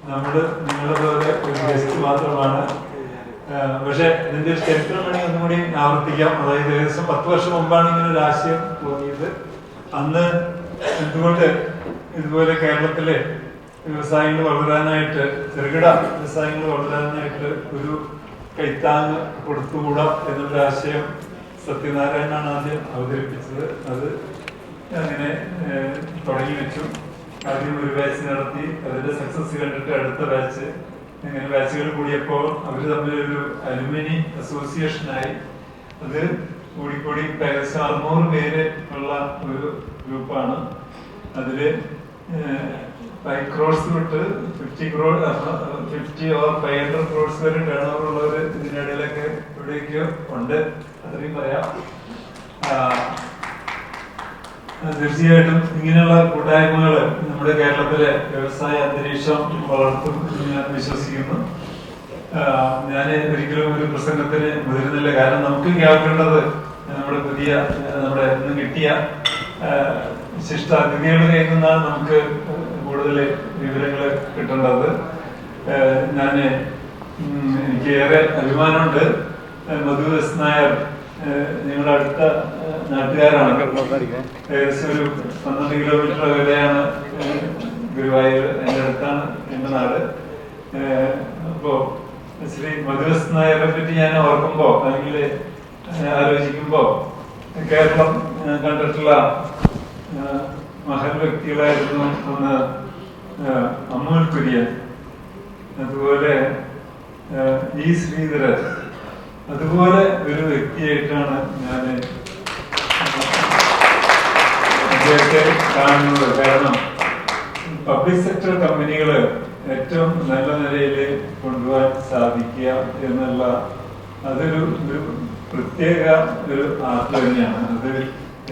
നിങ്ങളുടെ പോലെ ഒരു ഗസ്റ്റ് മാത്രമാണ്. പക്ഷെ ഇതിന്റെ ഒരു ചരിത്രം വേണമെങ്കിൽ ഒന്നും കൂടി ആവർത്തിക്കാം. അതായത് ഏകദേശം 10 വർഷം മുമ്പാണ് ഇങ്ങനെ ഒരു ആശയം തോന്നിയത്. അന്ന് എന്തുകൊണ്ട് ഇതുപോലെ കേരളത്തിലെ വ്യവസായങ്ങൾ വളരാനായിട്ട്, ചെറുകിട വ്യവസായങ്ങൾ വളരാനായിട്ട് ഒരു കൈത്താങ് കൊടുത്തുകൂടാ എന്നൊരു ആശയം സത്യനാരായണനാണ് ആദ്യം അവതരിപ്പിച്ചത്. അത് അങ്ങനെ തുടങ്ങി വെച്ചു. ആദ്യം ഒരു ബാച്ച് നടത്തി, അതിന്റെ സക്സസ് കണ്ടിട്ട് അടുത്ത ബാച്ച്, അങ്ങനെ ബാച്ചുകൾ കൂടിയപ്പോൾ അവർ തമ്മിലൊരു അലുമിനി അസോസിയേഷനായി. അത് കൂടിക്കൂടി ഏകദേശം 600 പേര് ഉള്ള ഒരു ഗ്രൂപ്പാണ്. അതില് 5 crores തൊട്ട് 50 or 500 crores വരെ ടേൺ ഓവർ ഉള്ളവർ ഇതിനിടയിലൊക്കെ എവിടെയൊക്കെയോ ഉണ്ട്. അത്രയും പറയാം. തീർച്ചയായിട്ടും ഇങ്ങനെയുള്ള കൂട്ടായ്മകൾ നമ്മുടെ കേരളത്തിലെ വ്യവസായ അന്തരീക്ഷം വളർത്തും എന്ന് ഞാൻ വിശ്വസിക്കുന്നു. ഞാൻ ഒരിക്കലും ഒരു പ്രസംഗത്തിന് മുതിരുന്നില്ല. കാരണം നമുക്ക് കേൾക്കേണ്ടത് നമ്മുടെ ഇന്ന് കിട്ടിയ ശിഷ്ട അതിഥികളുടെ കയ്യിൽ നിന്നാണ് നമുക്ക് കൂടുതൽ വിവരങ്ങൾ കിട്ടേണ്ടത്. എനിക്ക് ഏറെ അഭിമാനമുണ്ട്. മധു എസ് നായർ ഞങ്ങളുടെ അടുത്ത നാട്ടുകാരാണ്. ഏകദേശം ഒരു 12 കിലോമീറ്റർ അകലെയാണ് ഗുരുവായൂർ. എൻ്റെ അടുത്താണ് എൻ്റെ നാട്. അപ്പോ ശ്രീ മധു എസ് നായരെ പറ്റി ഞാൻ ഓർക്കുമ്പോ, അല്ലെങ്കിൽ ആലോചിക്കുമ്പോ, കേരളം കണ്ടിട്ടുള്ള മഹൽ വ്യക്തികളായിരുന്നു ഒന്ന് അമൂൽ കുര്യൻ, അതുപോലെ ഈ ശ്രീധരൻ. അതുപോലെ ഒരു വ്യക്തിയായിട്ടാണ് ഞാൻ അദ്ദേഹത്തെ കാണുന്നത്. കാരണം പബ്ലിക് സെക്ടർ കമ്പനികള് ഏറ്റവും നല്ല നിലയിൽ കൊണ്ടുപോകാൻ സാധിക്കുക എന്നുള്ള അതൊരു പ്രത്യേക ഒരു ആർട്ട് തന്നെയാണ്. അത്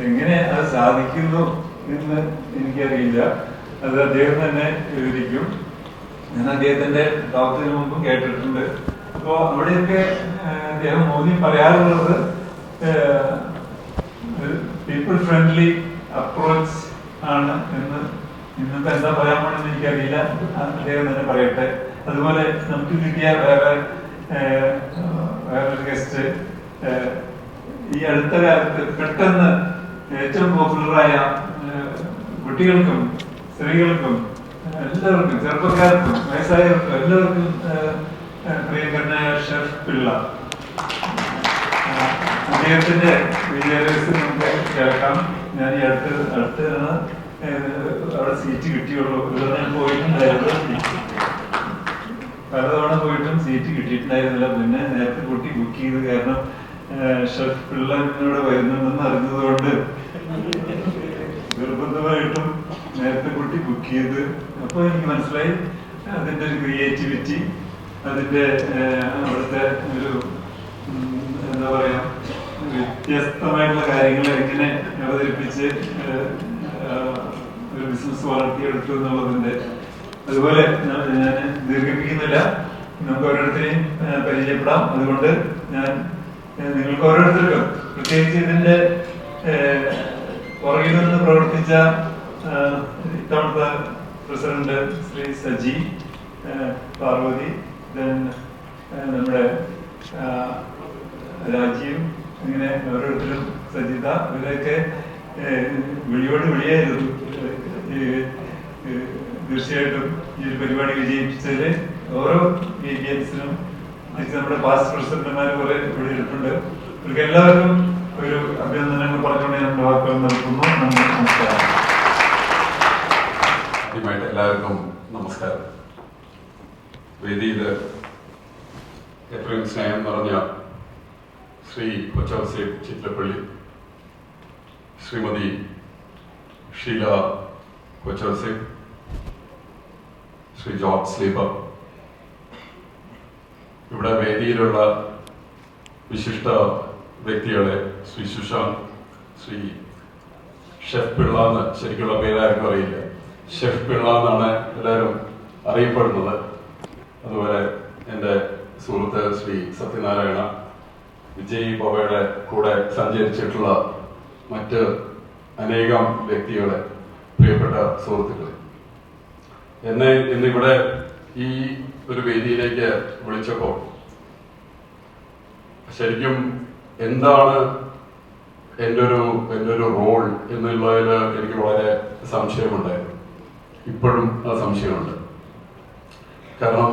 എങ്ങനെ അത് സാധിക്കുന്നു എന്ന് എനിക്കറിയില്ല. അത് അദ്ദേഹം തന്നെ വിവരിക്കും. ഞാൻ അദ്ദേഹത്തിന്റെ ടോക്കിന് മുമ്പ് കേട്ടിട്ടുണ്ട്. അപ്പോ അവിടെയൊക്കെ അദ്ദേഹം മോദി പറയാറുള്ളത് പീപ്പിൾ ഫ്രണ്ട്ലി അപ്രോച്ച് ആണ് എന്ന്. ഇന്നിപ്പോ എന്താ പറയാൻ പോണെന്ന് എനിക്കറിയില്ല. അദ്ദേഹം തന്നെ പറയട്ടെ. അതുപോലെ നമുക്ക് കിട്ടിയ വേറൊരു ഗസ്റ്റ് ഈ അടുത്ത കാലത്ത് പെട്ടെന്ന് ഏറ്റവും പോപ്പുലറായ കുട്ടികൾക്കും സ്ത്രീകൾക്കും എല്ലാവർക്കും, ചെറുപ്പക്കാർക്കും വയസ്സായവർക്കും എല്ലാവർക്കും പ്രിയങ്കരനായ ഷെഫ് പിള്ള, അദ്ദേഹത്തിന്റെ വിദ്യാഭ്യാസം നമുക്ക് കേൾക്കാം. ഞാൻ ഈ അടുത്താണ് അവിടെ സീറ്റ് കിട്ടിയുള്ളൂ. ഞാൻ പോയിട്ടുണ്ടായിരുന്നു, പലതവണ പോയിട്ടും സീറ്റ് കിട്ടിയിട്ടുണ്ടായിരുന്നില്ല. പിന്നെ നേരത്തെ കുട്ടി ബുക്ക് ചെയ്ത്, കാരണം ഷെഫ് പിള്ള എന്നോട് വരുന്നുണ്ടെന്ന് അറിഞ്ഞതുകൊണ്ട് നിർബന്ധമായിട്ടും നേരത്തെ കുട്ടി ബുക്ക് ചെയ്ത്. അപ്പൊ എനിക്ക് മനസ്സിലായി അതിന്റെ ഒരു ക്രിയേറ്റിവിറ്റി, അതിന്റെ അവിടുത്തെ ഒരു എന്താ പറയാ വ്യത്യസ്തമായിട്ടുള്ള കാര്യങ്ങൾ എങ്ങനെ അവതരിപ്പിച്ച് ഒരു ബിസിനസ് വളർത്തിയെടുത്തു എന്നുള്ളതിന്റെ. അതുപോലെ ഞാൻ ദീർഘിപ്പിക്കുന്നില്ല, നമുക്ക് ഓരോരുത്തരെയും പരിചയപ്പെടാം. അതുകൊണ്ട് ഞാൻ നിങ്ങൾക്ക് ഓരോരുത്തർക്കും, പ്രത്യേകിച്ച് ഇതിന്റെ പുറകിൽ നിന്ന് പ്രവർത്തിച്ച ഇത്തവണത്തെ പ്രസിഡന്റ് ശ്രീ സജി, പാർവതി, നമ്മുടെ രാജീവ്, ഇങ്ങനെ ഓരോരുത്തരും, സജിത, ഇവരൊക്കെ വിളിയോട് വിളിയായിരുന്നു. തീർച്ചയായിട്ടും ഈ ഒരു പരിപാടി വിജയിപ്പിച്ചതില് ഓരോ ഏരിയൻസിനും നമ്മുടെ പാസ്റ്റ് പ്രസിഡന്റുമാർ കുറെ ഇവിടെ ഇരിപ്പുണ്ട്. ഇവർക്ക് എല്ലാവർക്കും ഒരു അഭിനന്ദനങ്ങൾ പറഞ്ഞുകൊണ്ട് ഞാൻ വാക്കുകൾ നൽകുന്നു. നമസ്കാരം. ആദ്യമായിട്ട് എല്ലാവർക്കും നമസ്കാരം. വേദിയിൽ എത്രയും സ്നേഹം നിറഞ്ഞ ശ്രീ കൊച്ചൗസേബ് ചിറ്റലപ്പള്ളി, ശ്രീമതി ഷീല കൊച്ചൗസേബ്, ശ്രീ ജോർജ് സ്ലീബർ, ഇവിടെ വേദിയിലുള്ള വിശിഷ്ട വ്യക്തികളെ, ശ്രീ സുശാന്ത്, ശ്രീ ഷെഫ് പിള്ള എന്ന് ശരിക്കുള്ള പേരാർക്കും അറിയില്ല, ഷെഫ് പിള്ള എന്നാണ് എല്ലാവരും അറിയപ്പെടുന്നത്. അതുപോലെ എൻ്റെ സുഹൃത്ത് ശ്രീ സത്യനാരായണ, വിജയ് ബോബയുടെ കൂടെ സഞ്ചരിച്ചിട്ടുള്ള മറ്റ് അനേകം വ്യക്തികളെ, പ്രിയപ്പെട്ട സുഹൃത്തുക്കളെ, എന്നെ ഇന്നിവിടെ ഈ ഒരു വേദിയിലേക്ക് വിളിച്ചപ്പോൾ ശരിക്കും എന്താണ് എൻ്റെ ഒരു റോൾ എന്നുള്ളതിൽ എനിക്ക് വളരെ സംശയമുണ്ടായിരുന്നു. ഇപ്പോഴും ആ സംശയമുണ്ട്. കാരണം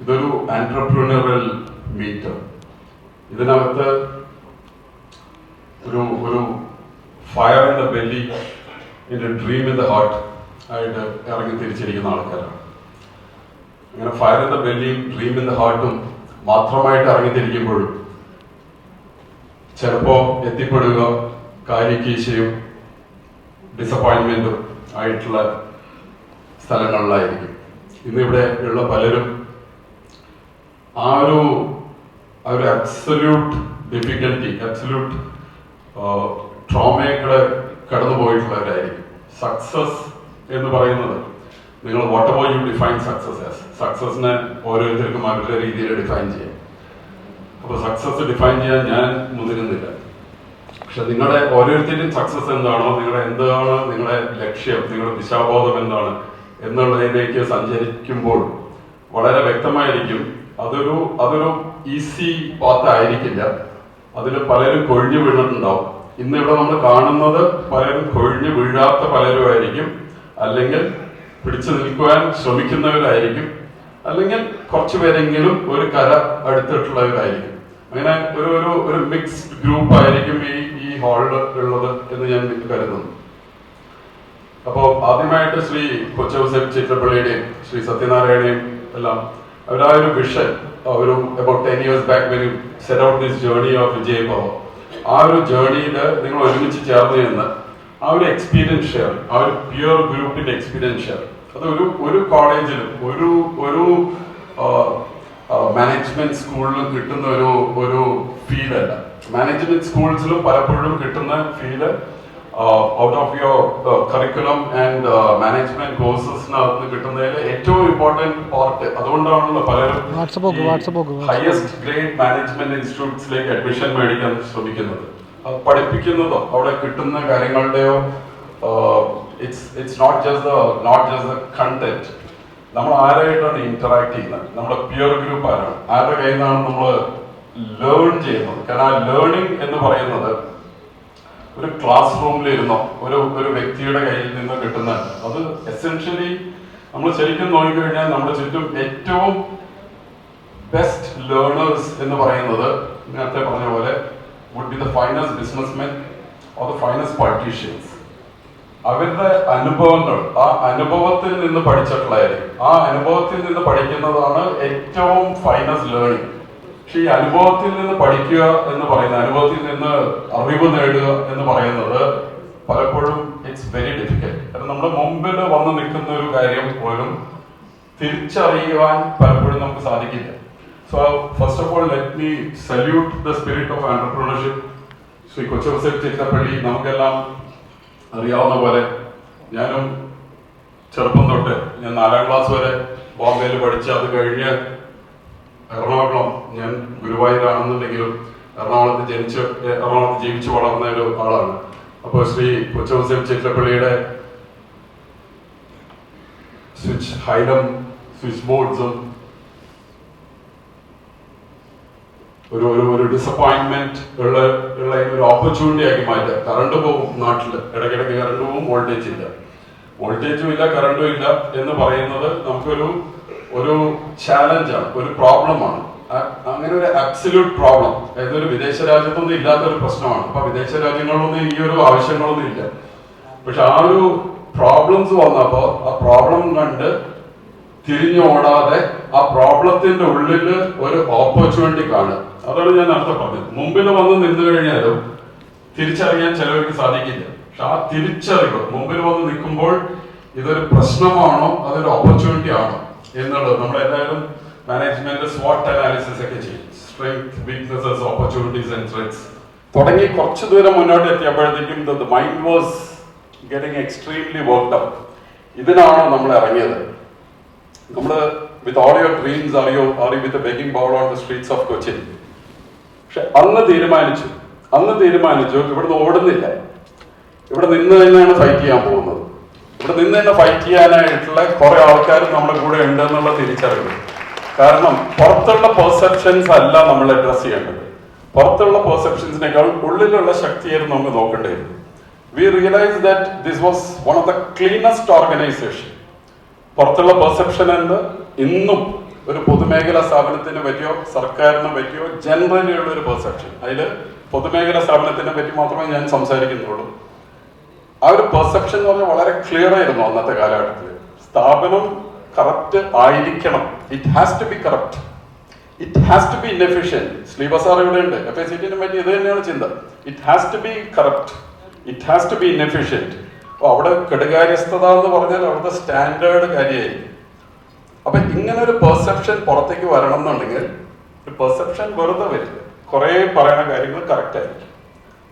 ഇതൊരു ആൻട്രപ്രീനറൽ മീറ്റ്. ഇതിനകത്ത് ഒരു fire in the belly, dream in the heart ആയിട്ട് ഇറങ്ങി തിരിച്ചിരിക്കുന്ന ആൾക്കാരാണ്. അങ്ങനെ ഫയർ ഇൻ ദ ബെല്ലിയും ഡ്രീം ഇൻ ദ ഹാർട്ടും മാത്രമായിട്ട് ഇറങ്ങിത്തിരിക്കുമ്പോഴും ചിലപ്പോ എത്തിപ്പെടുക കാര്യക്കീശയും ഡിസപ്പോയിന്റ്മെന്റും ആയിട്ടുള്ള സ്ഥലങ്ങളിലായിരിക്കും. ഇന്നിവിടെ ഉള്ള പലരും ആ ഒരു അബ്സല്യൂട്ട് ഡിഫിക്കൽറ്റി, അബ്സല്യൂട്ട് ട്രോമയൊക്കെ കടന്നു പോയിട്ടുള്ളവരായിരിക്കും. സക്സസ് എന്ന് പറയുന്നത്, നിങ്ങൾ whatever you define success as, സക്സസിനെ ഓരോരുത്തർക്കും അവരുടെ രീതിയിൽ ഡിഫൈൻ ചെയ്യാം. അപ്പോൾ സക്സസ് ഡിഫൈൻ ചെയ്യാൻ ഞാൻ മുതിരുന്നില്ല. പക്ഷെ നിങ്ങളുടെ ഓരോരുത്തരുടെയും സക്സസ് എന്താണോ, എന്താണ് നിങ്ങളുടെ ലക്ഷ്യം, നിങ്ങളുടെ ദിശാബോധം എന്താണ് എന്നുള്ളതിലേക്ക് സഞ്ചരിക്കുമ്പോൾ വളരെ വ്യക്തമായിരിക്കും. അതൊരു ഈസി പാത്ത് ആയിരിക്കില്ല. അതിൽ പലരും കൊഴിഞ്ഞു വീണിട്ടുണ്ടാവും. ഇന്ന് ഇവിടെ നമ്മൾ കാണുന്നത് പലരും കൊഴിഞ്ഞു വീഴാത്ത പലരും ആയിരിക്കും, അല്ലെങ്കിൽ പിടിച്ചു നിൽക്കുവാൻ ശ്രമിക്കുന്നവരായിരിക്കും, അല്ലെങ്കിൽ കുറച്ചുപേരെങ്കിലും ഒരു കര അടുത്തിട്ടുള്ളവരായിരിക്കും. അങ്ങനെ ഒരു മിക്സ്ഡ് ഗ്രൂപ്പ് ആയിരിക്കും ഈ ഹാളിൽ ഉള്ളത് എന്ന് ഞാൻ കരുതുന്നു. അപ്പോൾ ആദ്യമായിട്ട് ശ്രീ കൊച്ചൗസേപ്പ് ചിത്രപ്പള്ളിയുടെയും ശ്രീ സത്യനാരായണയും എല്ലാം അവരാ ഒരു vision, about 10 years back when you set out this journey of Vijay Power, ആ ഒരു ജേർണിയിൽ നിങ്ങൾ ഒരുമിച്ച് ചേർന്ന് നിന്ന് ആ ഒരു എക്സ്പീരിയൻസ് ഷെയർ, ആ ഒരു പിയർ ഗ്രൂപ്പിന്റെ എക്സ്പീരിയൻസ് ഷെയർ, അത് ഒരു കോളേജിലും ഒരു മാനേജ്മെന്റ് സ്കൂളിലും കിട്ടുന്ന ഒരു ഫീൽ അല്ല. മാനേജ്മെന്റ് സ്കൂൾസിലും പലപ്പോഴും കിട്ടുന്ന feel out of your curriculum and management കോഴ്സസിനകത്ത് കിട്ടുന്നതിൽ ഏറ്റവും ഇമ്പോർട്ടന്റ് പാർട്ട്. അതുകൊണ്ടാണല്ലോ പലരും ഹയസ്റ്റ് ഗ്രേഡ് മാനേജ്മെന്റ് ഇൻസ്റ്റിറ്റ്യൂട്ട്സിലേക്ക് അഡ്മിഷൻ മേടിക്കാൻ ശ്രമിക്കുന്നത്. അത് പഠിപ്പിക്കുന്നതോ അവിടെ കിട്ടുന്ന കാര്യങ്ങളുടെയോ it's not just the content. നമ്മൾ ആരായിട്ടാണ് ഇന്ററാക്ട് ചെയ്യുന്നത്, നമ്മുടെ പിയർ ഗ്രൂപ്പ് ആരാണ്, ആരുടെ കയ്യിൽ നിന്നാണ് നമ്മൾ ലേൺ ചെയ്യുന്നത്. കാരണം ആ ലേണിംഗ് എന്ന് പറയുന്നത് ഒരു ക്ലാസ് റൂമിലിരുന്നോ ഒരു വ്യക്തിയുടെ കയ്യിൽ നിന്ന് കിട്ടുന്ന, അത് എസെൻഷ്യലി നമ്മൾ ശരിക്കും നോക്കിക്കഴിഞ്ഞാൽ നമ്മുടെ ചുറ്റും ഏറ്റവും ബെസ്റ്റ് ലേണേഴ്സ് എന്ന് പറയുന്നത് നേരത്തെ പറഞ്ഞ പോലെ would be the finest businessmen or the finest politicians. അവരുടെ അനുഭവങ്ങൾ, ആ അനുഭവത്തിൽ നിന്ന് പഠിച്ചിട്ടുള്ളതായിരിക്കും. ആ അനുഭവത്തിൽ നിന്ന് പഠിക്കുന്നതാണ് ഏറ്റവും ഫൈനസ്റ്റ് ലേണിംഗ്. പക്ഷെ ഈ അനുഭവത്തിൽ നിന്ന് പഠിക്കുക എന്ന് പറയുന്നത്, അനുഭവത്തിൽ നിന്ന് അറിവ് നേടുക എന്ന് പറയുന്നത് പലപ്പോഴും ഇറ്റ്സ് വെരി ഡിഫിക്കൽട്ട്. കാരണം നമ്മുടെ മുമ്പിൽ വന്ന് നിൽക്കുന്ന ഒരു കാര്യം പോലും തിരിച്ചറിയുവാൻ പലപ്പോഴും നമുക്ക് സാധിക്കില്ല. So first of all let me salute the spirit of entrepreneurship. Shri Kochouseph Chittilappilly നമുക്കെല്ലാം അറിയാവുന്ന പോലെ, ഞാനും ചെറുപ്പം തൊട്ട്, ഞാൻ 4ാം ക്ലാസ് വരെ ബോംബെയിൽ പഠിച്ച് അത് കഴിഞ്ഞ് എറണാകുളം, ഞാൻ ഗുരുവായൂരാണെന്നുണ്ടെങ്കിലും എറണാകുളത്ത് ജീവിച്ചു വളർന്ന ഒരു ആളാണ്. അപ്പോൾ ശ്രീ കൊച്ചൗസേപ്പ് ചിത്രപ്പള്ളിയുടെ സ്വിച്ച് ബോർഡ്സും ഒരു ഡിസപ്പോയിന്റ്മെന്റ് ഉള്ള ഒരു ഓപ്പർച്യൂണിറ്റി ആക്കി മാറ്റുക. കറണ്ട് പോകും നാട്ടില്, ഇടയ്ക്കിടയ്ക്ക് കറണ്ട് പോകും, വോൾട്ടേജ് ഇല്ല, വോൾട്ടേജും ഇല്ല, കറണ്ടും ഇല്ല എന്ന് പറയുന്നത് നമുക്കൊരു ചാലഞ്ചാണ്, ഒരു പ്രോബ്ലമാണ്. അങ്ങനെ ഒരു അബ്സല്യൂട്ട് പ്രോബ്ലം, അതായത് ഒരു വിദേശ രാജ്യത്തൊന്നും ഇല്ലാത്തൊരു പ്രശ്നമാണ്. അപ്പൊ വിദേശ രാജ്യങ്ങളിലൊന്നും ഈ ഒരു ആവശ്യങ്ങളൊന്നും ഇല്ല. പക്ഷെ ആ ഒരു പ്രോബ്ലംസ് വന്നപ്പോ ആ പ്രോബ്ലം കണ്ട് തിരിഞ്ഞോടാതെ ആ പ്രോബ്ലത്തിന്റെ ഉള്ളിൽ ഒരു ഓപ്പർച്യൂണിറ്റി കാണുക. അതാണ് ഞാൻ നേരത്തെ പറഞ്ഞത്. മുമ്പിൽ വന്ന് നിന്ന് കഴിഞ്ഞാലും തിരിച്ചറിയാൻ ചിലവർക്ക് സാധിക്കില്ല. പക്ഷെ ആ തിരിച്ചറിവ്, മുമ്പിൽ വന്ന് നിൽക്കുമ്പോൾ ഇതൊരു പ്രശ്നമാണോ അതൊരു ഓപ്പർച്യൂണിറ്റി ആണോ എന്നുള്ളത് നമ്മളെല്ലാവരും മാനേജ്മെന്റ് സ്വാട്ട് അനാലിസിസ് ഒക്കെ ചെയ്യും. Strength, weaknesses, opportunities and threats തുടങ്ങി കുറച്ചു ദൂരം മുന്നോട്ട് എത്തിയപ്പോഴത്തേക്കും the mind was getting extremely worked up. ഇതിനാണോ നമ്മൾ ഇറങ്ങിയത്? നമ്മൾ with all your dreams are you with a begging bowl on the streets of Cochin. പക്ഷെ അന്ന് തീരുമാനിച്ചു ഇവിടുന്ന് ഓടുന്നില്ല, ഇവിടെ നിന്ന് തന്നെയാണ് ഫൈറ്റ് ചെയ്യാൻ പോകുന്നത്. ഇവിടെ നിന്ന് തന്നെ ഫൈറ്റ് ചെയ്യാനായിട്ടുള്ള കുറെ ആൾക്കാർ നമ്മുടെ കൂടെ ഉണ്ട് എന്നുള്ള തിരിച്ചറിവ്. കാരണം പുറത്തുള്ള പെർസെപ്ഷൻസ് അല്ല നമ്മൾ അഡ്രസ് ചെയ്യേണ്ടത്. പുറത്തുള്ള പെർസെപ്ഷൻസിനേക്കാൾ ഉള്ളിലുള്ള ശക്തിയായിരുന്നു നമുക്ക് നോക്കേണ്ടത്. V realise that this was one of the cleanest organisation. പുറത്തുള്ള പെർസെപ്ഷൻ എന്ത് ഇന്നും ഒരു പൊതുമേഖലാ സ്ഥാപനത്തിനെ പറ്റിയോ സർക്കാരിനെ പറ്റിയോ ജനറലി ഉള്ള ഒരു പെർസെപ്ഷൻ, അതിൽ പൊതുമേഖലാ സ്ഥാപനത്തിനെ പറ്റി മാത്രമേ ഞാൻ സംസാരിക്കുന്നുള്ളൂ. ആ ഒരു പെർസെപ്ഷൻ എന്ന് പറഞ്ഞാൽ വളരെ ക്ലിയർ ആയിരുന്നു അന്നത്തെ കാലഘട്ടത്തിൽ. സ്ഥാപനം കറക്റ്റ് ആയിരിക്കണം, it has to be correct, it has to be inefficient. ശ്രീബസാർ ഇവിടെ ഉണ്ട്, FICT പറ്റി ഇത് തന്നെയാണ് ചിന്ത. It has to be correct, it has to be inefficient. അപ്പോൾ അവിടെ കെടുകാര്യസ്ഥത എന്ന് പറഞ്ഞാൽ അവിടുത്തെ സ്റ്റാൻഡേർഡ് കാര്യമായിരിക്കും. അപ്പൊ ഇങ്ങനെ ഒരു പെർസെപ്ഷൻ പുറത്തേക്ക് വരണം എന്നുണ്ടെങ്കിൽ ഒരു പെർസെപ്ഷൻ വെറുതെ വരില്ല. കുറെ പറയുന്ന കാര്യങ്ങൾ കറക്റ്റ് ആയിരിക്കും,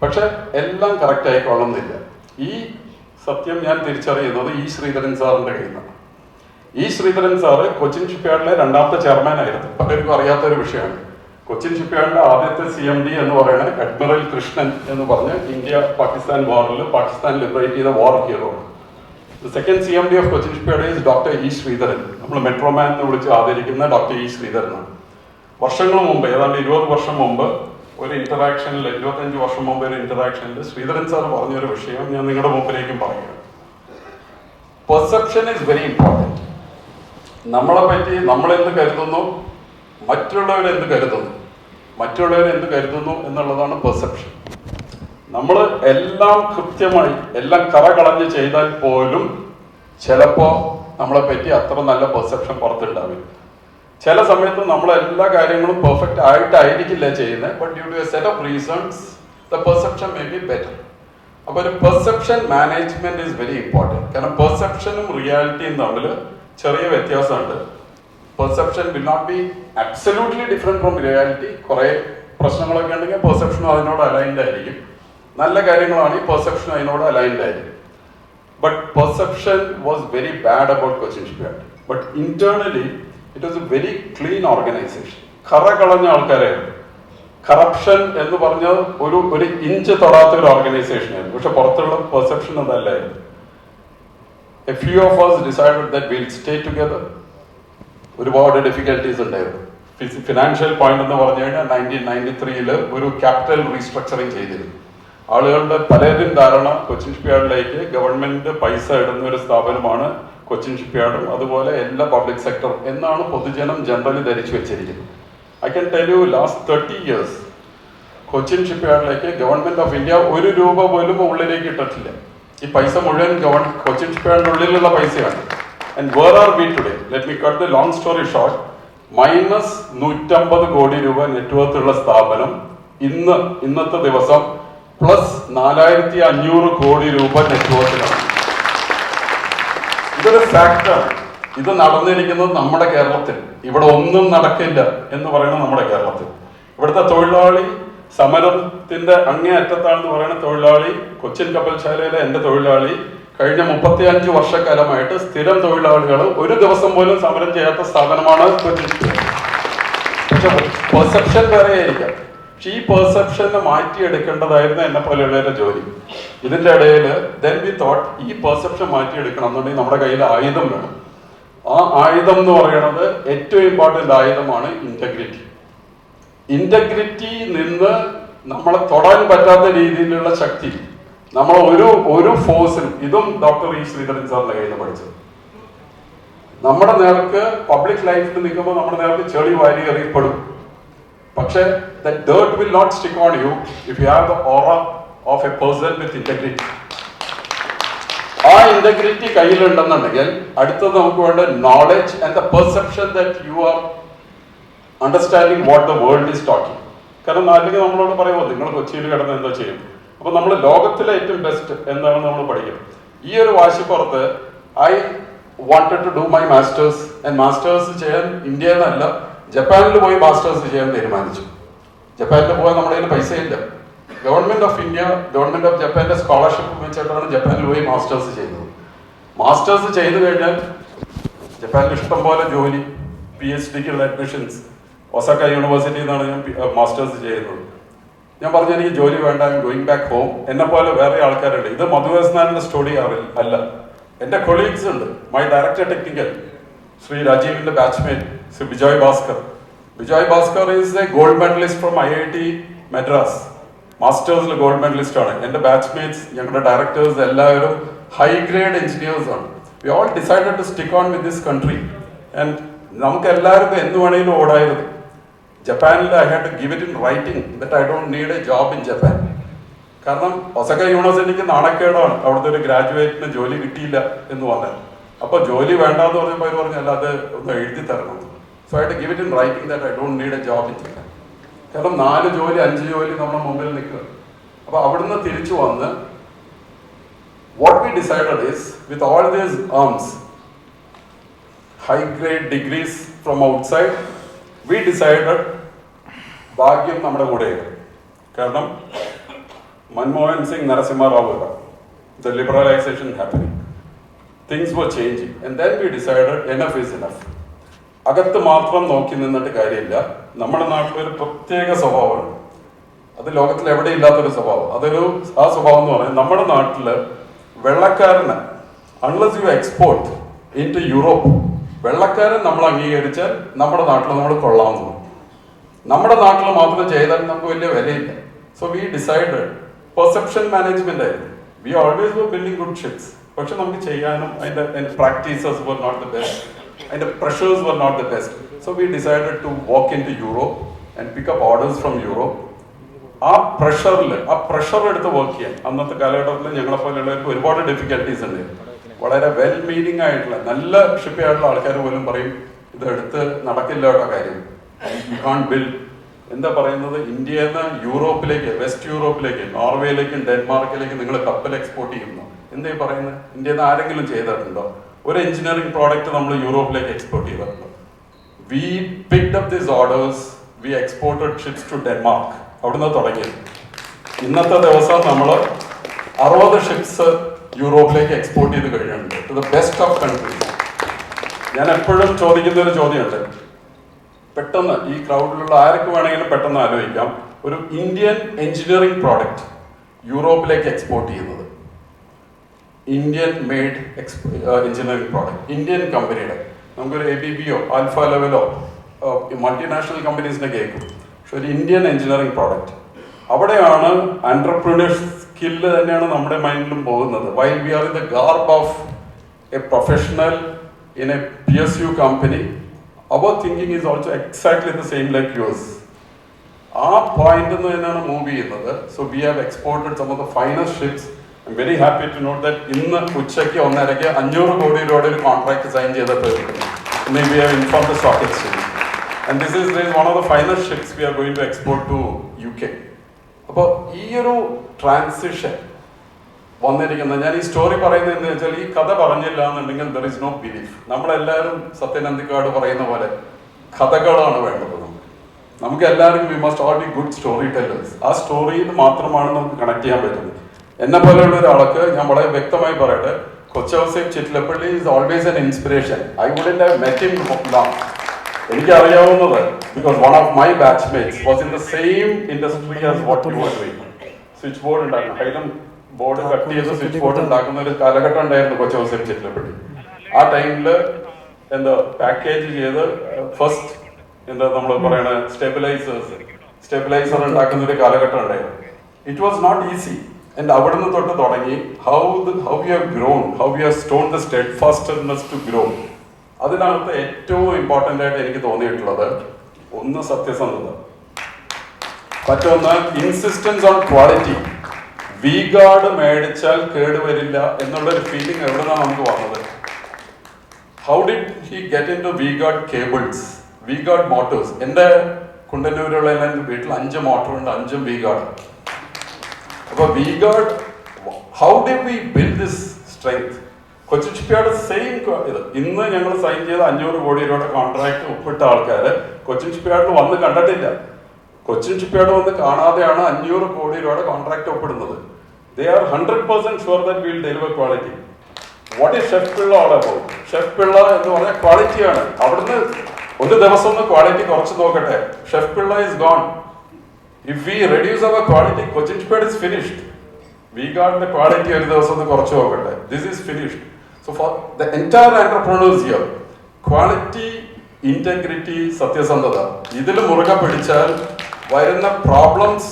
പക്ഷെ എല്ലാം കറക്റ്റ് ആയിക്കൊള്ളുന്നില്ല. ഈ സത്യം ഞാൻ തിരിച്ചറിയുന്നത് ഈ ശ്രീധരൻ സാറിന്റെ കയ്യിൽ നിന്നാണ്. ഈ ശ്രീധരൻ സാറ് കൊച്ചിൻ ഷിപ്പ്യാർഡിലെ രണ്ടാമത്തെ ചെയർമാൻ ആയിരുന്നു. പലർക്കും അറിയാത്തൊരു വിഷയമാണ്. കൊച്ചിൻ ഷിപ്പ്യാർഡിന്റെ ആദ്യത്തെ CMD എന്ന് പറയുന്നത് അഡ്മിറൽ കൃഷ്ണൻ എന്ന് പറഞ്ഞ് ഇന്ത്യ പാകിസ്ഥാൻ വാറിൽ പാകിസ്ഥാൻ ലിബറേറ്റ് ചെയ്ത വാർ hero. The second CMD of Cochin Shipyard is Dr. E. Sridharan. നമ്മൾ മെട്രോമാൻ എന്ന് വിളിച്ച് ആദരിക്കുന്ന ഡോക്ടർ E. ശ്രീധരനാണ്. വർഷങ്ങൾ മുമ്പ്, ഏതാണ്ട് 20 വർഷം മുമ്പ് ഒരു ഇന്ററാക്ഷനിൽ, 25 വർഷം മുമ്പ് ഒരു ഇന്ററാക്ഷനിൽ ശ്രീധരൻ സാർ പറഞ്ഞൊരു വിഷയം ഞാൻ നിങ്ങളുടെ മുമ്പിലേക്കും പറയുകയാണ്. Perception is very important. നമ്മളെ പറ്റി നമ്മൾ എന്ത് കരുതുന്നു, മറ്റുള്ളവരെന്ത് കരുതുന്നു, മറ്റുള്ളവരെന്ത് കരുതുന്നു എന്നുള്ളതാണ് പെർസെപ്ഷൻ. നമ്മൾ എല്ലാം കൃത്യമായി എല്ലാം കറകളഞ്ഞ് ചെയ്താൽ പോലും ചിലപ്പോൾ നമ്മളെ പറ്റി അത്ര നല്ല പെർസെപ്ഷൻ പുറത്തുണ്ടാവില്ല. ചില സമയത്ത് നമ്മൾ എല്ലാ കാര്യങ്ങളും പെർഫെക്റ്റ് ആയിട്ടായിരിക്കില്ല ചെയ്യുന്നത്, but due to a set of reasons the perception may be better. അപ്പോൾ ഒരു perception management is very important. കാരണം പെർസെപ്ഷനും റിയാലിറ്റിയും തമ്മിൽ ചെറിയ വ്യത്യാസമുണ്ട്. Perception will not be absolutely different from reality. കുറേ പ്രശ്നങ്ങളൊക്കെ ഉണ്ടെങ്കിൽ പെർസെപ്ഷനും അതിനോട് അലൈൻഡ് ആയിരിക്കും. നല്ല കാര്യങ്ങളാണ്, പെർസെപ്ഷൻ അതിനോട് അലൈൻഡ് ആയിരിക്കും. But perception was very bad about Cochin shipyard. But internally it was A very clean organisation. കറ കളഞ്ഞ ആൾക്കാരായിരുന്നു. കറപ്ഷൻ എന്ന് പറഞ്ഞത് ഒരു ഇഞ്ച് തൊടാത്ത ഒരു ഓർഗനൈസേഷൻ ആയിരുന്നു. പക്ഷെ പുറത്തുള്ള പെർസെപ്ഷൻ അതല്ലായിരുന്നു. A few of us decided that we'll stay together. ഒരുപാട് ഡിഫിക്കൽട്ടീസ് ഉണ്ടായിരുന്നു. ഫിനാൻഷ്യൽ പോയിന്റ് എന്ന് പറഞ്ഞു കഴിഞ്ഞാൽ 1993 ഒരു ക്യാപിറ്റൽ റീസ്ട്രക്ചറിങ് ചെയ്തിരുന്നു. ആളുകളുടെ പലരും ധാരണ കൊച്ചിൻ ഷിപ്പ്യാർഡിലേക്ക് ഗവൺമെന്റ് പൈസ ഇടുന്ന ഒരു സ്ഥാപനമാണ് കൊച്ചിൻ ഷിപ്പ്യാർഡും അതുപോലെ എല്ലാ പബ്ലിക് സെക്ടറും എന്നാണ് പൊതുജനം ജനറലി ധരിച്ചു വെച്ചിരിക്കുന്നത്. I can tell you last 30 years Cochin ഷിപ്പ്യാർഡിലേക്ക് ഗവൺമെന്റ് ഓഫ് ഇന്ത്യ ഒരു രൂപ പോലും ഉള്ളിലേക്ക് ഇട്ടിട്ടില്ല. ഈ പൈസ മുഴുവൻ കൊച്ചിൻ ഷിപ്പ്യാർഡിന്റെ ഉള്ളിലുള്ള പൈസയാണ്. And where are we today? Let me cut the long story short. -150 കോടി രൂപ നെറ്റ്വർത്ത് ഉള്ള സ്ഥാപനം ഇന്നത്തെ ദിവസം +4500 കോടി രൂപ നെറ്റ്വർക്കിലാണ്. ഇതൊരു ഫാക്ടറാണ്. ഇത് നടന്നിരിക്കുന്നത് നമ്മുടെ കേരളത്തിൽ. ഇവിടെ ഒന്നും നടക്കില്ല എന്ന് പറയുന്നത് നമ്മുടെ കേരളത്തിൽ. ഇവിടുത്തെ തൊഴിലാളി സമരത്തിന്റെ അങ്ങേ അറ്റത്താണെന്ന് പറയുന്ന തൊഴിലാളി, കൊച്ചിൻ കപ്പൽശാലയിലെ എന്റെ തൊഴിലാളി, കഴിഞ്ഞ 35 വർഷക്കാലമായിട്ട് സ്ഥിരം തൊഴിലാളികൾ ഒരു ദിവസം പോലും സമരം ചെയ്യാത്ത സ്ഥാപനമാണ് കൊച്ചിൻ. പക്ഷെ പെർസെപ്ഷൻ വേറെ ആയിരിക്കാം. പക്ഷെ ഈ പെർസെപ്ഷനെ മാറ്റിയെടുക്കേണ്ടതായിരുന്നു എന്നെ പോലെയുള്ളവരുടെ ജോലി. ഇതിന്റെ ഇടയിൽ ദെൻ വി തോട്ട് ഈ പെർസെപ്ഷൻ മാറ്റിയെടുക്കണം എന്നുണ്ടെങ്കിൽ നമ്മുടെ കയ്യിൽ ആയുധം വേണം. ആ ആയുധം എന്ന് പറയുന്നത് ഏറ്റവും ഇമ്പോർട്ടന്റ് ആയുധമാണ് ഇന്റഗ്രിറ്റി. ഇന്റഗ്രിറ്റി നിന്ന് നമ്മളെ തൊടാൻ പറ്റാത്ത രീതിയിലുള്ള ശക്തി നമ്മൾ ഒരു ഫോഴ്സിനും, ഇതും ഡോക്ടർ E. ശ്രീധരൻ സാറിന്റെ കയ്യിൽ നിന്ന് പഠിച്ചത്. നമ്മുടെ നേർക്ക് പബ്ലിക് ലൈഫിൽ നിൽക്കുമ്പോൾ നമ്മുടെ നേർക്ക് ചെളി വാരി എറിയപ്പെടും. പക്ഷെ the dirt will not stick on you if you have the aura of a person with integrity. ആ ഇന്റഗ്രിറ്റി കയ്യിലുണ്ടെന്നുണ്ടെങ്കിൽ അടുത്തത് നമുക്ക് വേണ്ട knowledge and the perception that you are understanding what the world is talking. കാരണം അല്ലെങ്കിൽ നമ്മളോട് പറയുമോ നിങ്ങൾ കൊച്ചിയിൽ കിടന്ന് എന്താ ചെയ്യും? അപ്പൊ നമ്മൾ ലോകത്തിലെ ഏറ്റവും ബെസ്റ്റ് എന്താണ് നമ്മൾ പഠിക്കും. ഈ ഒരു വാശിപ്പുറത്ത് I wanted to do my masters. And masters ചെയ്യാൻ ഇന്ത്യയിൽ നിന്നല്ല ജപ്പാനിൽ പോയി മാസ്റ്റേഴ്സ് ചെയ്യാൻ തീരുമാനിച്ചു. ജപ്പാനിൽ പോയാൽ നമ്മുടെ കയ്യിൽ പൈസയില്ല. Government of India, government of ജപ്പാന്റെ സ്കോളർഷിപ്പ് വെച്ചിട്ടാണ് ജപ്പാനിൽ പോയി മാസ്റ്റേഴ്സ് ചെയ്യുന്നത്. മാസ്റ്റേഴ്സ് ചെയ്തു കഴിഞ്ഞാൽ ജപ്പാനിൽ ഇഷ്ടം പോലെ ജോലി, PhDക്കുള്ള അഡ്മിഷൻസ്. ഒസാക്ക യൂണിവേഴ്സിറ്റിയിൽ നിന്നാണ് ഞാൻ മാസ്റ്റേഴ്സ് ചെയ്യുന്നത്. ഞാൻ പറഞ്ഞു എനിക്ക് ജോലി വേണ്ട, ഗോയിങ് ബാക്ക് ഹോം. എന്നെ പോലെ വേറെ ആൾക്കാരുണ്ട്. ഇത് മധുവസ്നാന്റെ സ്റ്റോറി അല്ല, എൻ്റെ കൊളീഗ്സ് ഉണ്ട്. മൈ ഡയറക്ടർ ടെക്നിക്കൽ ശ്രീ രാജീവിന്റെ batchmate Shri Vijay Bhaskar. Vijay Bhaskar is a gold medalist from IIT Madras. മാസ്റ്റേഴ്സിൽ ഗോൾഡ് മെഡലിസ്റ്റ് ആണ്. എൻ്റെ ബാച്ച്മേറ്റ്സ്, ഞങ്ങളുടെ ഡയറക്ടേഴ്സ് എല്ലാവരും ഹൈ ഗ്രേഡ് എഞ്ചിനീയേഴ്സ് ആണ്. We all decided to stick on with this country. And നമുക്ക് എല്ലാവർക്കും എന്ത് വേണമെങ്കിലും ഓടായിരുന്നു. ജപ്പാനിൽ I had to give it in writing that I don't need a job in Japan. കാരണം ഒസക്ക യൂണിവേഴ്സിറ്റിക്ക് നാണക്കേടാണ് അവിടുത്തെ ഒരു ഗ്രാജുവേറ്റിന് ജോലി കിട്ടിയില്ല എന്ന് പറഞ്ഞത്. അപ്പോൾ ജോലി വേണ്ടാന്ന് പറഞ്ഞപ്പോൾ അവർ പറഞ്ഞല്ല, അത് ഒന്ന് എഴുതി തരണം. So I had to give it in writing that I don't need a job in Japan. കാരണം 4 ജോലി 5 ജോലി നമ്മുടെ മുമ്പിൽ നിൽക്കുക. അപ്പോൾ അവിടുന്ന് തിരിച്ചു വന്ന് what we decided is, with all these arms, high grade degrees from outside, we decided ഭാഗ്യം നമ്മുടെ കൂടെയാണ്. കാരണം Manmohan Singh, Narasimha Rao, the liberalization happening, things were changing, and then we decided enough is enough. അകത്ത് മാത്രം നോക്കി നിന്നിട്ട് കാര്യമില്ല. നമ്മുടെ നാട്ടിലൊരു പ്രത്യേക സ്വഭാവമാണ്, അത് ലോകത്തിൽ എവിടെ ഇല്ലാത്തൊരു സ്വഭാവം. ആ സ്വഭാവം എന്ന് പറയുന്നത്, നമ്മുടെ നാട്ടില് വെള്ളക്കാരന് unless you export into Europe, വെള്ളക്കാരൻ നമ്മൾ അംഗീകരിച്ചാൽ നമ്മുടെ നാട്ടിൽ നമ്മൾ കൊള്ളാമെന്ന്. നമ്മുടെ നാട്ടിൽ മാത്രം ചെയ്താൽ നമുക്ക് വലിയ വിലയില്ല. So we decided, perception management ആയിരുന്നു. We always were building good ships. പക്ഷെ നമുക്ക് ചെയ്യാനും അതിന്റെ practices were not the best, അതിന്റെ pressures were not the best. So we decided to walk into Europe and pick up orders from Europe. ആ pressure എടുത്ത് work ചെയ്യാൻ അന്നത്തെ കാലഘട്ടത്തിൽ ഞങ്ങളെ പോലെയുള്ളവർക്ക് ഒരുപാട് ഡിഫിക്കൽട്ടീസ് ഉണ്ട്. വളരെ വെൽ മീനിങ് ആയിട്ടുള്ള നല്ല ഷിപ്പ് ആയിട്ടുള്ള ആൾക്കാർ പോലും പറയും, ഇത് എടുത്ത് നടക്കില്ല കേട്ടോ കാര്യം, യു കാൺ ബിൽഡ്. എന്താ പറയുന്നത്, ഇന്ത്യയിൽ നിന്ന് യൂറോപ്പിലേക്ക്, വെസ്റ്റ് യൂറോപ്പിലേക്ക്, നോർവേയിലേക്കും ഡെൻമാർക്കിലേക്കും നിങ്ങൾ കപ്പൽ എക്സ്പോർട്ട് ചെയ്യുന്നു. എന്താ പറയുന്നത്? ഇന്ത്യയിൽ നിന്ന് ആരെങ്കിലും ചെയ്തിട്ടുണ്ടോ? ഒരു എഞ്ചിനീയറിംഗ് പ്രോഡക്റ്റ് നമ്മൾ യൂറോപ്പിലേക്ക് എക്സ്പോർട്ട് ചെയ്തിട്ടുണ്ടോ? We picked up these orders, we exported ships to Denmark. അവിടുന്ന് തുടങ്ങി ഇന്നത്തെ ദിവസം നമ്മൾ 60 ഷിപ്സ് യൂറോപ്പിലേക്ക് എക്സ്പോർട്ട് ചെയ്ത് കഴിഞ്ഞിട്ടുണ്ട്, to the best of countries. ഞാൻ എപ്പോഴും ചോദിക്കുന്ന ഒരു ചോദ്യമുണ്ട്, പെട്ടെന്ന് ഈ ക്രൗഡിലുള്ള ആർക്ക് വേണമെങ്കിലും പെട്ടെന്ന് ആലോചിക്കാം, ഒരു ഇന്ത്യൻ എഞ്ചിനീയറിംഗ് പ്രോഡക്റ്റ് യൂറോപ്പിലേക്ക് എക്സ്പോർട്ട് ചെയ്യുന്നത്, Indian made engineering product, Indian കമ്പനിയുടെ. നമുക്കൊരു ABBയോ ആൽഫ ലെവലോ മൾട്ടിനാഷണൽ കമ്പനീസിനെ കേൾക്കും, പക്ഷെ ഒരു ഇന്ത്യൻ എഞ്ചിനീയറിംഗ് പ്രോഡക്റ്റ്, അവിടെയാണ് ആൻട്രപ്രീനേഴ്സ് സ്കില്ല് തന്നെയാണ് നമ്മുടെ മൈൻഡിലും പോകുന്നത്. While we are in the garb of a professional in a PSU company, our thinking is also exactly the same like yours. ആ പോയിന്റ് തന്നെയാണ് മൂവ് ചെയ്യുന്നത്. So we have exported some of the finest ships. I am very happy to note that ഇന്ന് ഉച്ചയ്ക്ക് 1:30 500 കോടി രൂപയുടെ ഒരു contract sign ചെയ്തിട്ട് we have inform the stock exchange. And this is one of the finest ships we are going to export to UK. അപ്പോൾ ഈ ഒരു transition വന്നിരിക്കുന്നത്, ഞാൻ ഈ സ്റ്റോറി പറയുന്നത് എന്താ വെച്ചാൽ, ഈ കഥ പറഞ്ഞില്ല എന്നുണ്ടെങ്കിൽ ദർ ഇസ് നോ ബിലീഫ്. നമ്മളെല്ലാവരും സത്യനന്ദിക്കാട് പറയുന്ന പോലെ കഥകളാണ് വേണ്ടത്. നമുക്ക് എല്ലാവരും we must all be good story tellers. ആ സ്റ്റോറിയിൽ മാത്രമാണ് നമുക്ക് കണക്ട് ചെയ്യാൻ പറ്റുന്നത്. എന്നെ പോലെയുള്ള ഒരാൾക്ക് ഞാൻ വളരെ വ്യക്തമായി പറയട്ടെ, Kochouseph Chittilappilly is always an inspiration. I wouldn't have met him long. എനിക്കറിയാവുന്നത്, because one of my batchmates was in the same industry as what you are doing. Switch board ഉണ്ടാക്കണം, ഹൈലം ബോർഡ് കട്ട് ചെയ്ത് സ്വിച്ച് ബോർഡ് ഉണ്ടാക്കുന്ന ഒരു കാലഘട്ടം ഉണ്ടായിരുന്നു കൊച്ചൗസേബ് ചിറ്റിലപ്പള്ളി. ആ ടൈമിൽ എന്താ പാക്കേജ് ചെയ്ത് ഫസ്റ്റ് എന്താ നമ്മൾ പറയണ സ്റ്റെബിലൈസർ ഉണ്ടാക്കുന്ന ഒരു കാലഘട്ടം ഉണ്ടായിരുന്നു. It was not easy. And അവിടുന്ന് തൊട്ട് തുടങ്ങി how you have grown, how you have stone the steadfastness to grow. അതിനകത്ത് ഏറ്റവും ഇമ്പോർട്ടൻ്റ് ആയിട്ട് എനിക്ക് തോന്നിയിട്ടുള്ളത്, ഒന്ന് സത്യസന്ധത, മറ്റൊന്ന് insistence on quality. V Guard മേടിച്ചാൽ കേടുവരില്ല എന്നുള്ളൊരു ഫീലിംഗ് എവിടുന്നാണ് നമുക്ക് വന്നത്? How did he get into V Guard cables, V Guard motors? എൻ്റെ കുണ്ടന്നൂരുള്ള എൻ്റെ വീട്ടിൽ 5 മോട്ടറുണ്ട്, 5ഉം വി ഗാർഡ്. അപ്പോൾ V Guard, how did we build this strength? Cochin shipyard same ഇത്. ഇന്ന് ഞങ്ങൾ സൈൻ ചെയ്ത 500 കോടി രൂപയുടെ കോൺട്രാക്ട് ഒപ്പിട്ട ആൾക്കാർ കൊച്ചിൻ ഷിപ്പ്യാർഡിൽ വന്ന് കണ്ടിട്ടില്ല. കൊച്ചിൻ ഷിപ്പ്യാർഡ് വന്ന് കാണാതെയാണ് 500 കോടി രൂപയുടെ കോൺട്രാക്ട് ഒപ്പിടുന്നത്. They are 100% sure that will deliver quality. What is chef Pillai all about? Chef Pillai എന്ന് പറഞ്ഞാൽ ക്വാളിറ്റിയാണ്. അവിടുന്ന് ഒരു ദിവസം ഒന്ന് ക്വാളിറ്റി കുറച്ച് നോക്കട്ടെ, chef Pillai is gone. If we reduce our quality, Cochin shipyard is finished. വി ഗാർഡിന്റെ ക്വാളിറ്റി ഒരു ദിവസം ഒന്ന് കുറച്ച് നോക്കട്ടെ, this is finished. So for the entire entrepreneurs here, quality, integrity, സത്യസന്ധത ഇതിൽ മുറുകെ പിടിച്ചാൽ വരുന്ന പ്രോബ്ലംസ്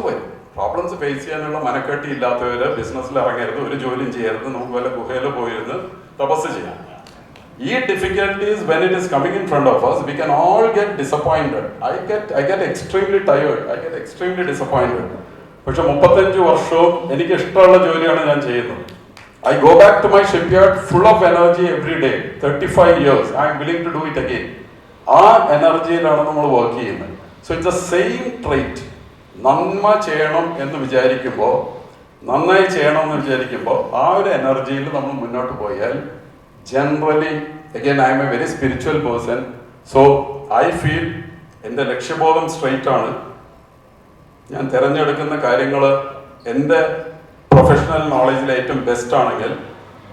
വരും. പ്രോബ്ലംസ് ഫേസ് ചെയ്യാനുള്ള മനക്കെട്ടി ഇല്ലാത്തവര് ബിസിനസ്സിൽ ഇറങ്ങരുത്, ഒരു ജോലിയും ചെയ്യരുത്, നമുക്ക് വല്ല ഗുഹയിൽ പോയിരുന്ന് തപസ് ചെയ്യാം. ഈ difficulties when it is coming in front of us, we can all get disappointed. I get extremely tired, I get extremely disappointed. പക്ഷെ 35 വർഷവും എനിക്ക് ഇഷ്ടമുള്ള ജോലിയാണ് ഞാൻ ചെയ്യുന്നത്. I go back to my shipyard full of energy every day. 35 years, I am willing to do it again. ആ എനർജിയിലാണ് നമ്മൾ work ചെയ്യുന്നത്. So it's the same trait. നന്മ ചെയ്യണം എന്ന് വിചാരിക്കുമ്പോൾ, നന്നായി ചെയ്യണം എന്ന് വിചാരിക്കുമ്പോൾ ആ ഒരു എനർജിയിൽ നമ്മൾ മുന്നോട്ട് പോയാൽ generally, again I am a very spiritual person, so I feel എൻ്റെ ലക്ഷ്യബോധം സ്ട്രെയിറ്റ് ആണ്. ഞാൻ തിരഞ്ഞെടുക്കുന്ന കാര്യങ്ങൾ എൻ്റെ പ്രൊഫഷണൽ നോളജിൽ ഏറ്റവും ബെസ്റ്റ് ആണെങ്കിൽ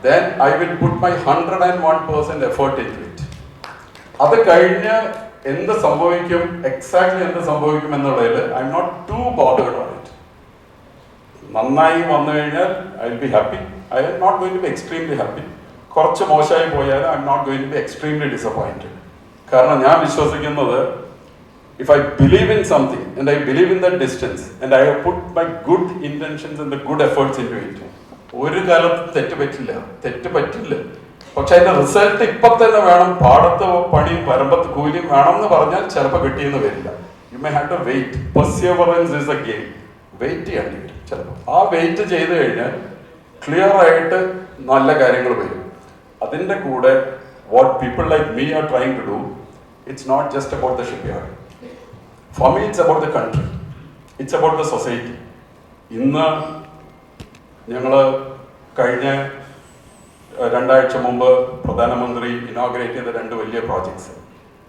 then I will put my 101% effort into it. അത് കഴിഞ്ഞ് എന്ത് സംഭവിക്കും, എക്സാക്ട്ലി എന്ത് സംഭവിക്കും എന്നുള്ളതിൽ I'm not to bothered on it. നന്നായി വന്നു കഴിഞ്ഞാൽ I will be happy, I'm not going to be extremely happy. കുറച്ച് മോശമായി പോയാൽ I'm not going to be extremely disappointed. കാരണം ഞാൻ വിശ്വസിക്കുന്നത് if I believe in something and I believe in that distance and I have put my good intentions and the good efforts into it, ഒരു കാലത്തും തെറ്റ് പറ്റില്ല. പക്ഷെ അതിന്റെ result ഇപ്പൊ തന്നെ വേണം, പാടത്ത് പണിയും വരമ്പത്ത് കൂലിയും വേണം എന്ന് പറഞ്ഞാൽ ചിലപ്പോൾ കിട്ടിയെന്ന് വരില്ല. You may have to wait. Perseverance is a game. Wait ചെയ്യേണ്ടി വരും ചിലപ്പോൾ. ആ വെയിറ്റ് ചെയ്ത് കഴിഞ്ഞാൽ ക്ലിയർ ആയിട്ട് നല്ല കാര്യങ്ങൾ വരും. അതിൻ്റെ കൂടെ what people like me are trying to do, it's not just about the shipyard. For me it's about the country, it's about the society. ഇന്ന് ഞങ്ങൾ കഴിഞ്ഞ 2 ആഴ്ച മുമ്പ് പ്രധാനമന്ത്രി ഇനോഗ്രേറ്റ് ചെയ്ത 2 വലിയ പ്രോജക്ട്സ്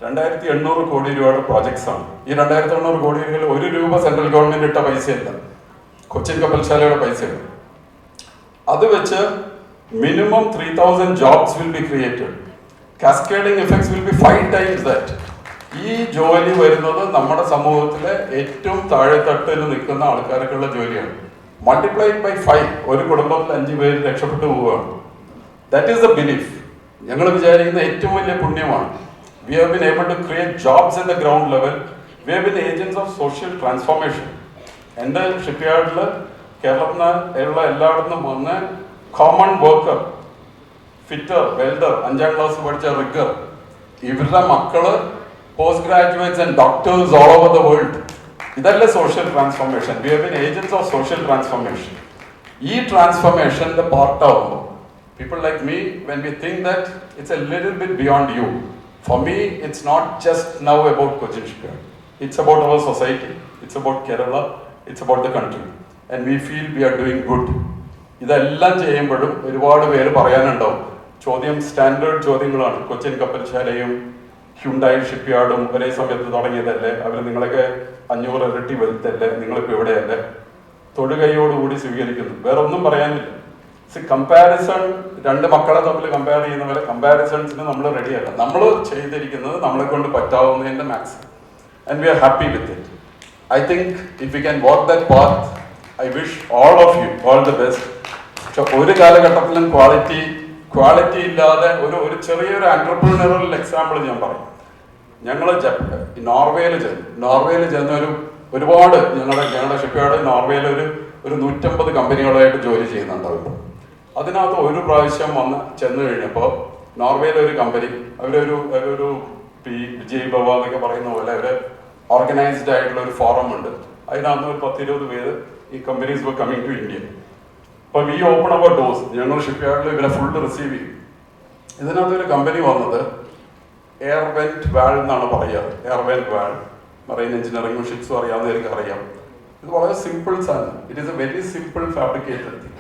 2800 കോടി രൂപയുടെ പ്രോജക്ട്സ് ആണ്. ഈ 2800 കോടി രൂപയിൽ 1 രൂപ സെൻട്രൽ ഗവൺമെന്റ് ഇട്ട പൈസയല്ല, കൊച്ചിൻ കപ്പൽശാലയുടെ പൈസയാണ്. അത് വെച്ച് minimum 3000 jobs will be created. Cascading effects will be 5 times that. ഈ ജോലി വരുന്നത് നമ്മുടെ സമൂഹത്തിലെ ഏറ്റവും താഴെത്തട്ടിൽ നിൽക്കുന്ന ആൾക്കാർക്കുള്ള ജോലിയാണ്. മൾട്ടിപ്ലൈഡ് ബൈ 5, ഒരു കുടുംബത്തിൽ 5 പേര് രക്ഷപ്പെട്ടു പോവുകയാണ്. That is the belief. ഞങ്ങൾ വിചാരിക്കുന്ന ഏറ്റവും വലിയ പുണ്യമാണ്. We have been able to create jobs at the ground level. We have been agents of social transformation. എൻ്റെ ഷിപ്പ്യാർഡിൽ കേരളത്തിലുള്ള എല്ലായിടത്തും വന്ന് കോമൺ വർക്കർ, ഫിറ്റർ, വെൽഡർ, 5ാം ക്ലാസ് പഠിച്ച റിഗർ, ഇവരുടെ മക്കള് post graduates and doctors all over the world. ഇതല്ലേ social transformation. We have been agents of social transformation. ഈ ട്രാൻസ്ഫോർമേഷന്റെ പാർട്ടാവുമ്പോൾ people like me, when we think that it's a little bit beyond you, for me it's not just now about Cochin Shipyard, it's about our society, it's about Kerala, it's about the country, and we feel we are doing good. ഇതെല്ലാം ചെയ്യുമ്പോഴും ഒരുപാട് പേര് പറയാനുണ്ടാവും. ചോദ്യം standard ചോദ്യങ്ങളാണ്. Cochin കപ്പൽശാലയും Hyundai ഷിപ്പ്യാർഡും ഒരേ സമയത്ത് തുടങ്ങിയതല്ലേ, അവർ നിങ്ങളൊക്കെ 500 ഇരട്ടി വലുതല്ലേ, നിങ്ങളിപ്പോൾ എവിടെയല്ലേ? തൊടുകൈയോടുകൂടി സ്വീകരിക്കുന്നു. വേറെ ഒന്നും പറയാനില്ല. കമ്പാരിസൺ, 2 മക്കളെ തമ്മിൽ കമ്പയർ ചെയ്യുന്ന പോലെ കമ്പാരിസൺസിന് നമ്മൾ റെഡിയല്ല. നമ്മൾ ചെയ്തിരിക്കുന്നത് നമ്മളെ കൊണ്ട് പറ്റാവുന്നതിന്റെ maximum, and we are happy with it. I think if you can walk that path, I wish all of you all the best. പക്ഷെ ഒരു കാലഘട്ടത്തിലും ക്വാളിറ്റി ഇല്ലാതെ ഒരു ചെറിയൊരു എന്റർപ്രീനറൽ എക്സാമ്പിൾ ഞാൻ പറയും. ഞങ്ങൾ നോർവേയിൽ ചെന്ന ഒരുപാട് ഞങ്ങളുടെ ഷിപ്പ്യാർഡ് നോർവേയിൽ ഒരു 150 കമ്പനികളായിട്ട് ജോലി ചെയ്യുന്നുണ്ടാവും. അതിനകത്ത് ഒരു പ്രാവശ്യം ചെന്ന് കഴിഞ്ഞപ്പോൾ നോർവേയിലെ ഒരു കമ്പനി, അവരൊരു വിജയ് ഭവ എന്നൊക്കെ പറയുന്ന പോലെ അവർ ഓർഗനൈസ്ഡ് ആയിട്ടുള്ള ഒരു ഫോറം ഉണ്ട്. അതിനകത്ത് ഒരു 10-20 പേര് ഈ companies were coming to India. അപ്പം ഈ ഓപ്പൺ അവർ ഡോസ്, ഞങ്ങൾ ഷിപ്പ്യാർഡിൽ ഇവരെ ഫുള്ള് റിസീവ് ചെയ്യും. ഇതിനകത്ത് ഒരു കമ്പനി വന്നത് എയർവെന്റ് വാൾ എന്നാണ് പറയുക. എയർവെന്റ് വാൾ, മറൈൻ എഞ്ചിനീയറിംഗും ഷിപ്സും അറിയാവുന്നവർക്ക് അറിയാം. ഇത് വളരെ സിമ്പിൾ സാധനം. It is A very simple fabricated thing.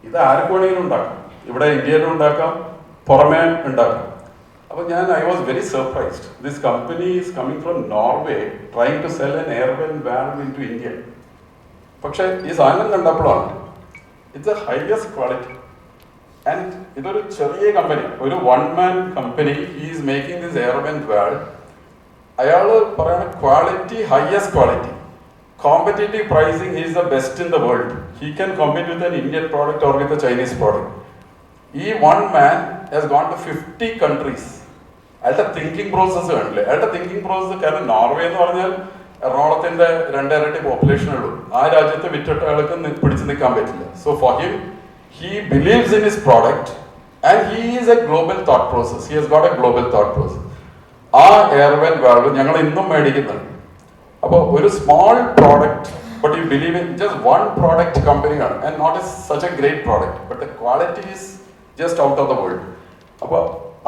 ഇത് ആർക്ക് വേണമെങ്കിലും ഉണ്ടാക്കാം. ഇവിടെ ഇന്ത്യയിലും ഉണ്ടാക്കാം, പുറമേ ഉണ്ടാക്കാം. അപ്പോൾ I was very surprised. This company is coming from Norway trying to sell an air vent valve into India. പക്ഷേ ഈ സാധനം കണ്ടപ്പോഴാണ് it's a highest quality. And ഇതൊരു ചെറിയ കമ്പനി, ഒരു 1-man company is making this air vent valve. അയാൾ പറയുന്ന quality, highest quality. Competitive pricing, he is the best in the world. He can compete with an Indian product or with a Chinese product. ഈ one man has gone to 50 countries. അയാളുടെ thinking process കണ്ടില്ലേ? അയാളുടെ thinking process, കാരണം Norway എന്ന് പറഞ്ഞാൽ എറണാകുളത്തിന്റെ 2 ഇരട്ടി പോപ്പുലേഷനേ ഉള്ളൂ. ആ രാജ്യത്ത് വിറ്റിട്ട് അയാൾക്ക് പിടിച്ചു നിൽക്കാൻ പറ്റില്ല. So for him, he believes in his product and he is a global thought process. He has got a global thought process. ആ എയർവെൽ വാൽവ് ഞങ്ങൾ ഇന്നും മേടിക്കുന്നുണ്ട്. അപ്പോൾ ഒരു small product, but you believe in just one product കമ്പനിയാണ്, and not is such a great product, but the quality is just out of the world. അപ്പോൾ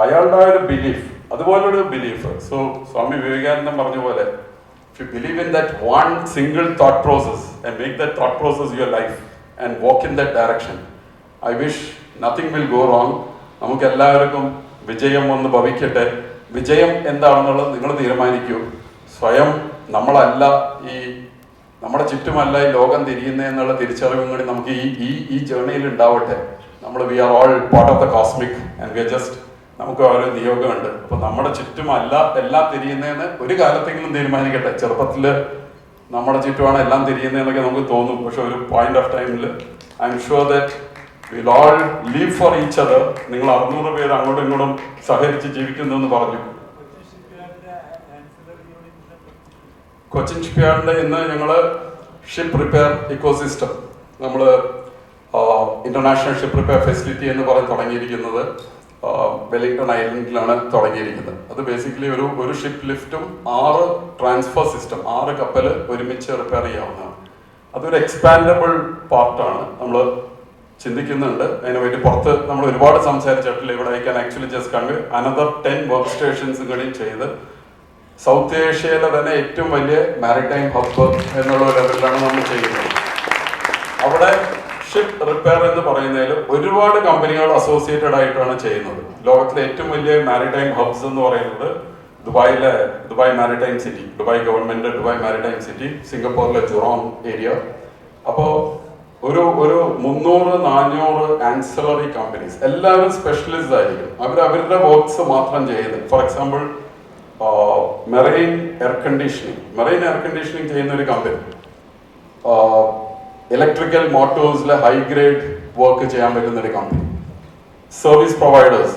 അയാളുടെ ഒരു ബിലീഫ്, അതുപോലൊരു ബിലീഫ്. സോ സ്വാമി വിവേകാനന്ദൻ പറഞ്ഞ പോലെ, if you believe in that one single thought process and make that thought process your life and walk in that direction, I wish nothing will go wrong. നമുക്ക് എല്ലാവർക്കും വിജയം ഒന്ന് ഭവിക്കട്ടെ. വിജയം എന്താണെന്നുള്ളത് നിങ്ങൾ തീരുമാനിക്കൂ. സ്വയം നമ്മളല്ല, ഈ നമ്മുടെ ചുറ്റുമല്ല ഈ ലോകം തിരിയുന്നതെന്നുള്ള തിരിച്ചറിവും കൂടി നമുക്ക് ഈ ജേർണിയിൽ ഉണ്ടാവട്ടെ. We are all part of the cosmic and we are just, നമുക്ക് ഓരോ നിയോഗമുണ്ട്. അപ്പൊ നമ്മുടെ ചുറ്റുമല്ല എല്ലാം തിരിയുന്നതെന്ന് ഒരു കാലത്തെങ്കിലും തീരുമാനിക്കട്ടെ. ചെറുപ്പത്തിൽ നമ്മുടെ ചുറ്റുമാണ് എല്ലാം തിരിയുന്നതെന്നൊക്കെ നമുക്ക് തോന്നും, പക്ഷെ ഒരു പോയിന്റ് ഓഫ് ടൈമിൽ I am sure that will all leave for each other. നിങ്ങൾ 600 പേര് അങ്ങോട്ടും ഇങ്ങോട്ടും സഹകരിച്ച് ജീവിക്കുന്നു എന്ന് പറഞ്ഞു. കൊച്ചിൻ ഷിപ്പ്യാർഡിന്റെ ഇന്ന് ഞങ്ങള് ഷിപ്പ് റിപ്പയർ ഇക്കോസിസ്റ്റം, നമ്മള് ഇന്റർനാഷണൽ ഷിപ്പ് റിപ്പയർ ഫെസിലിറ്റി എന്ന് പറഞ്ഞ് തുടങ്ങിയിരിക്കുന്നത് വെല്ലിംഗ്ടൺ ഐലൻഡിലാണ് തുടങ്ങിയിരിക്കുന്നത്. അത് ബേസിക്കലി ഒരു ഷിപ്പ് ലിഫ്റ്റും 6 ട്രാൻസ്ഫർ സിസ്റ്റം, 6 കപ്പൽ ഒരുമിച്ച് റിപ്പയർ ചെയ്യാവുന്നതാണ്. അതൊരു എക്സ്പാൻഡബിൾ പാർട്ടാണ്. നമ്മൾ ചിന്തിക്കുന്നുണ്ട് അതിനുവേണ്ടി. പുറത്ത് നമ്മൾ ഒരുപാട് സംസാരിച്ചിട്ടില്ല. ഇവിടെ I can actually just convey another 10 work stations കൂടി ചെയ്ത് സൗത്ത് ഏഷ്യയിലെ തന്നെ ഏറ്റവും വലിയ മാരിടൈം ഹബ്ബ് എന്നുള്ള ലെവലിലാണ് നമ്മൾ ചെയ്യുന്നത്. അവിടെ ഷിപ്പ് റിപ്പയർ എന്ന് പറയുന്നതിൽ ഒരുപാട് കമ്പനികൾ അസോസിയേറ്റഡ് ആയിട്ടാണ് ചെയ്യുന്നത്. ലോകത്തിലെ ഏറ്റവും വലിയ മാരിടൈം ഹബ്സ് എന്ന് പറയുന്നത് Dubai maritime city, Dubai government Dubai maritime city, സിംഗപ്പൂരിലെ ജുറോങ് ഏരിയ. അപ്പോൾ ഒരു 300-400 ആൻസലറി കമ്പനീസ്, എല്ലാവരും സ്പെഷ്യലിസ്റ്റ് ആയിരിക്കും. അവരുടെ വർക്ക്സ് മാത്രം ചെയ്യുന്നത്. For example marine air conditioning ചെയ്യുന്ന ഒരു കമ്പനി, ഇലക്ട്രിക്കൽ മോട്ടോഴ്സിലെ ഹൈ ഗ്രേഡ് വർക്ക് ചെയ്യാൻ പറ്റുന്ന ഒരു company, service providers,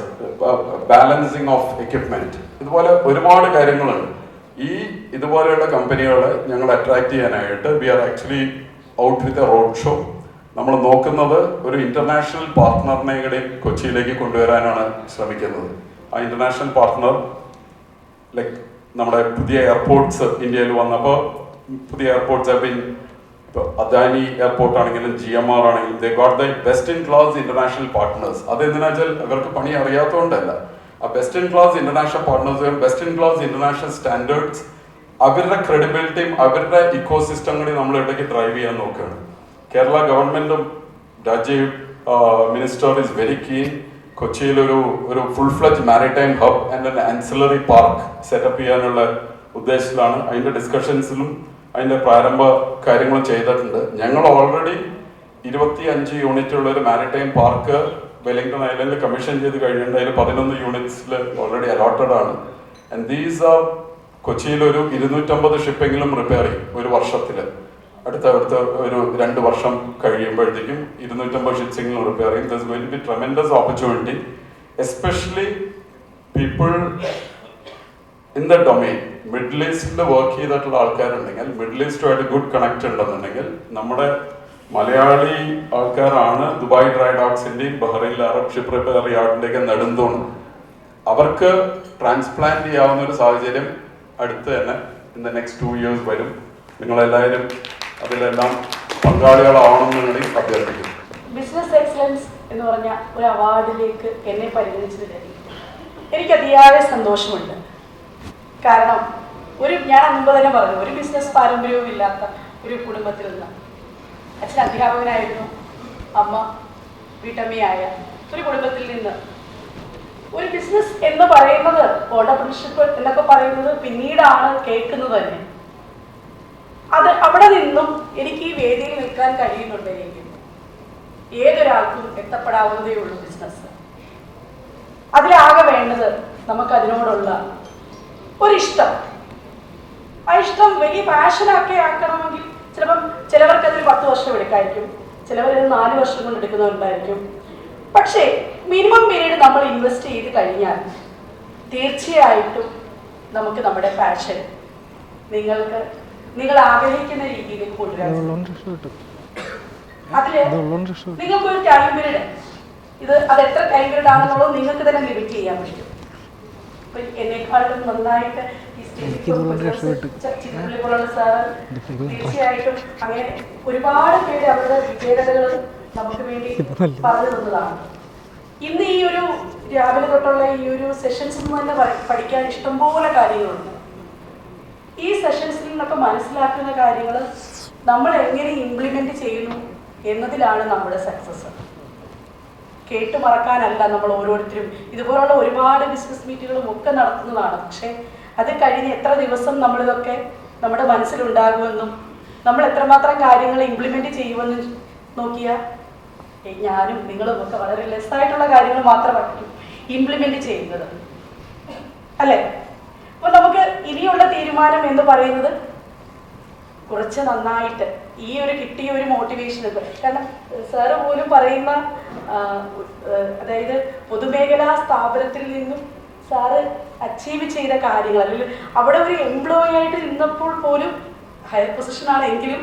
balancing of equipment, ഇതുപോലെ ഒരുപാട് കാര്യങ്ങളുണ്ട്. ഇതുപോലെയുള്ള കമ്പനികളെ ഞങ്ങൾ അട്രാക്ട് ചെയ്യാനായിട്ട് we are actually out with a road show. നമ്മൾ നോക്കുന്നത് ഒരു ഇന്റർനാഷണൽ പാർട്ട്ണറിനെ കൂടി കൊച്ചിയിലേക്ക് കൊണ്ടുവരാനാണ് ശ്രമിക്കുന്നത്. ആ ഇന്റർനാഷണൽ പാർട്ട്ണർ ലൈക്ക് നമ്മുടെ പുതിയ എയർപോർട്ട്സ് ഇന്ത്യയിൽ വന്നപ്പോൾ, പുതിയ airports have been, Adani airport ആണെങ്കിലും GMR ആണെങ്കിലും, they got the best in class international partners. അതെന്തിനാ വെച്ചാൽ അവർക്ക് പണി അറിയാത്തതുകൊണ്ടല്ല. ആ best in class international partners, best in class international standards, അവരുടെ ക്രെഡിബിലിറ്റിയും അവരുടെ ഇക്കോസിസ്റ്റം കൂടി നമ്മൾ ഇടയ്ക്ക് ഡ്രൈവ് ചെയ്യാൻ നോക്കുകയാണ്. കേരള ഗവൺമെന്റും Rajeev minister is very keen. കൊച്ചിയിൽ ഒരു full fledge maritime hub and an ancillary park setup ചെയ്യാനുള്ള ഉദ്ദേശത്തിലാണ്. അതിന്റെ ഡിസ്കഷൻസിലും അതിന്റെ പ്രാരംഭ കാര്യങ്ങൾ ചെയ്തിട്ടുണ്ട്. ഞങ്ങൾ ഓൾറെഡി 25 യൂണിറ്റ് ഉള്ള ഒരു മാരിടൈം പാർക്ക് വെല്ലിംഗ്ടൺ ഐലൻഡിൽ കമ്മീഷൻ ചെയ്ത് കഴിഞ്ഞിട്ടുണ്ട്. അതിൽ 11 യൂണിറ്റ്സിൽ ഓൾറെഡി അലോട്ടഡ് ആണ്. ആൻഡ് ദീസ് ആർ കൊച്ചിയിൽ ഒരു 250 ഷിപ്പെങ്കിലും റിപ്പയർ ചെയ്യും ഒരു വർഷത്തിൽ. അടുത്ത ഒരു 2 വർഷം കഴിയുമ്പോഴത്തേക്കും 250 ഷിപ്സെങ്കിലും റിപ്പയർ ചെയ്യും. There is going to be tremendous opportunity, especially people in the domain. Middle ഈസ്റ്റിൽ വർക്ക് ചെയ്തിട്ടുള്ള ആൾക്കാരുണ്ടെങ്കിൽ, മിഡിൽ ഈസ്റ്റുമായിട്ട് ഗുഡ് കണക്ട് ഉണ്ടെന്നുണ്ടെങ്കിൽ, നമ്മുടെ മലയാളി ആൾക്കാരാണ് ദുബായ് ഡ്രൈ ഡോക്സിന്റെയും ബഹ്റൈനിലെ അറബ് ഷിപ്പ് റിപ്പയർ യാർഡിന്റെയൊക്കെ നെടുന്തൂണ്. അവർക്ക് ട്രാൻസ്പ്ലാന്റ് ചെയ്യാവുന്ന ഒരു സാഹചര്യം അടുത്ത് തന്നെ ഇൻ ദ നെക്സ്റ്റ് 2 years വരും. നിങ്ങളെല്ലാവരും അതിലെല്ലാം പങ്കാളികളാവണം എന്നുകൂടി അഭ്യർത്ഥിക്കുന്നു. ബിസിനസ് എക്സലൻസ് എന്ന് പറഞ്ഞ ഒരു അവാർഡിലേക്ക് എന്നെ പരിഗണിച്ചതിൽ എനിക്ക് അതിയായ സന്തോഷമുണ്ട്. കാരണം ഞാൻ മുമ്പ് തന്നെ പറഞ്ഞു, ഒരു ബിസിനസ് പാരമ്പര്യവും ഇല്ലാത്ത ഒരു കുടുംബത്തിൽ നിന്ന്, അച്ഛൻ അധ്യാപകനായിരുന്നു, അമ്മ വീട്ടമ്മയായ ഒരു കുടുംബത്തിൽ നിന്ന് ഒരു ബിസിനസ് എന്ന് പറയുന്നത്, ഓണ്ടർപ്രണർഷിപ്പ് എന്നൊക്കെ പറയുന്നത് പിന്നീടാണ് കേൾക്കുന്നത് തന്നെ. അവിടെ നിന്നും എനിക്ക് ഈ വേദിയിൽ നിൽക്കാൻ കഴിയുന്നുണ്ടെങ്കിൽ ഏതൊരാൾക്കും എത്തപ്പെടാവുന്നതേ ഉള്ളൂ ബിസിനസ്. അതിലാകെ വേണ്ടത് നമുക്ക് അതിനോടുള്ള ഒരിഷ്ടം. ആ ഇഷ്ടം വലിയ പാഷനാക്കി ആക്കണമെങ്കിൽ ചിലപ്പം ചിലവർക്ക് അതിന് 10 വർഷം എടുക്കായിരിക്കും, ചിലവർ 4 വർഷം കൊണ്ട് എടുക്കുന്നവരുണ്ടായിരിക്കും. പക്ഷേ മിനിമം പീരീഡ് നമ്മൾ ഇൻവെസ്റ്റ് ചെയ്ത് കഴിഞ്ഞാൽ തീർച്ചയായിട്ടും നമുക്ക് നമ്മുടെ പാഷൻ നിങ്ങൾ ആഗ്രഹിക്കുന്ന രീതിയിലേക്ക് കൊണ്ടുവരാൻ അതില് നിങ്ങൾക്കൊരു ടൈം പീരീഡ് അത് എത്ര ടൈം പീരീഡ് ആണെന്നുള്ളത് നിങ്ങൾക്ക് തന്നെ ലിമിറ്റ് ചെയ്യാൻ പറ്റും. ഇപ്പൊ എന്നെക്കാളും നന്നായിട്ട് തീർച്ചയായിട്ടും അങ്ങനെ ഒരുപാട് പേര് അവരുടെ വിജേതകൾ നമുക്ക് വേണ്ടി പറഞ്ഞു തന്നതാണ്. ഇന്ന് ഈ ഒരു രാവിലെ തൊട്ടുള്ള ഈ ഒരു സെഷൻസിൽ നിന്ന് തന്നെ പഠിക്കാൻ ഇഷ്ടംപോലെ കാര്യങ്ങളുണ്ട്. ഈ സെഷൻസിൽ നിന്നൊക്കെ മനസ്സിലാക്കുന്ന കാര്യങ്ങൾ നമ്മൾ എങ്ങനെ ഇംപ്ലിമെന്റ് ചെയ്യുന്നു എന്നതിലാണ് നമ്മുടെ സക്സസ്. കേട്ടു മറക്കാനല്ല നമ്മൾ ഓരോരുത്തരും ഇതുപോലുള്ള ഒരുപാട് ബിസിനസ് മീറ്റുകളും ഒക്കെ നടത്തുന്നതാണ്. പക്ഷെ അത് കഴിഞ്ഞ് എത്ര ദിവസം നമ്മളിതൊക്കെ നമ്മുടെ മനസ്സിലുണ്ടാകുമെന്നും നമ്മൾ എത്രമാത്രം കാര്യങ്ങൾ ഇംപ്ലിമെന്റ് ചെയ്യുമെന്നും നോക്കിയാൽ ഞാനും നിങ്ങളും ഒക്കെ വളരെ ലെസ്സായിട്ടുള്ള കാര്യങ്ങൾ മാത്രമായിരിക്കും ഇംപ്ലിമെന്റ് ചെയ്യുന്നത്, അല്ലേ? അപ്പൊ നമുക്ക് ഇനിയുള്ള തീരുമാനം എന്ന് പറയുന്നത് കുറച്ച് നന്നായിട്ട് ഈ ഒരു കിട്ടിയ ഒരു മോട്ടിവേഷൻ ഉണ്ട്. കാരണം സാറ് പോലും പറയുന്ന അതായത് പൊതുമേഖലാ സ്ഥാപനത്തിൽ നിന്നും സാറ് അച്ചീവ് ചെയ്ത കാര്യങ്ങൾ, അല്ലെങ്കിൽ അവിടെ ഒരു എംപ്ലോയി ആയിട്ട് നിന്നപ്പോൾ പോലും ഹയർ പൊസിഷൻ ആണെങ്കിലും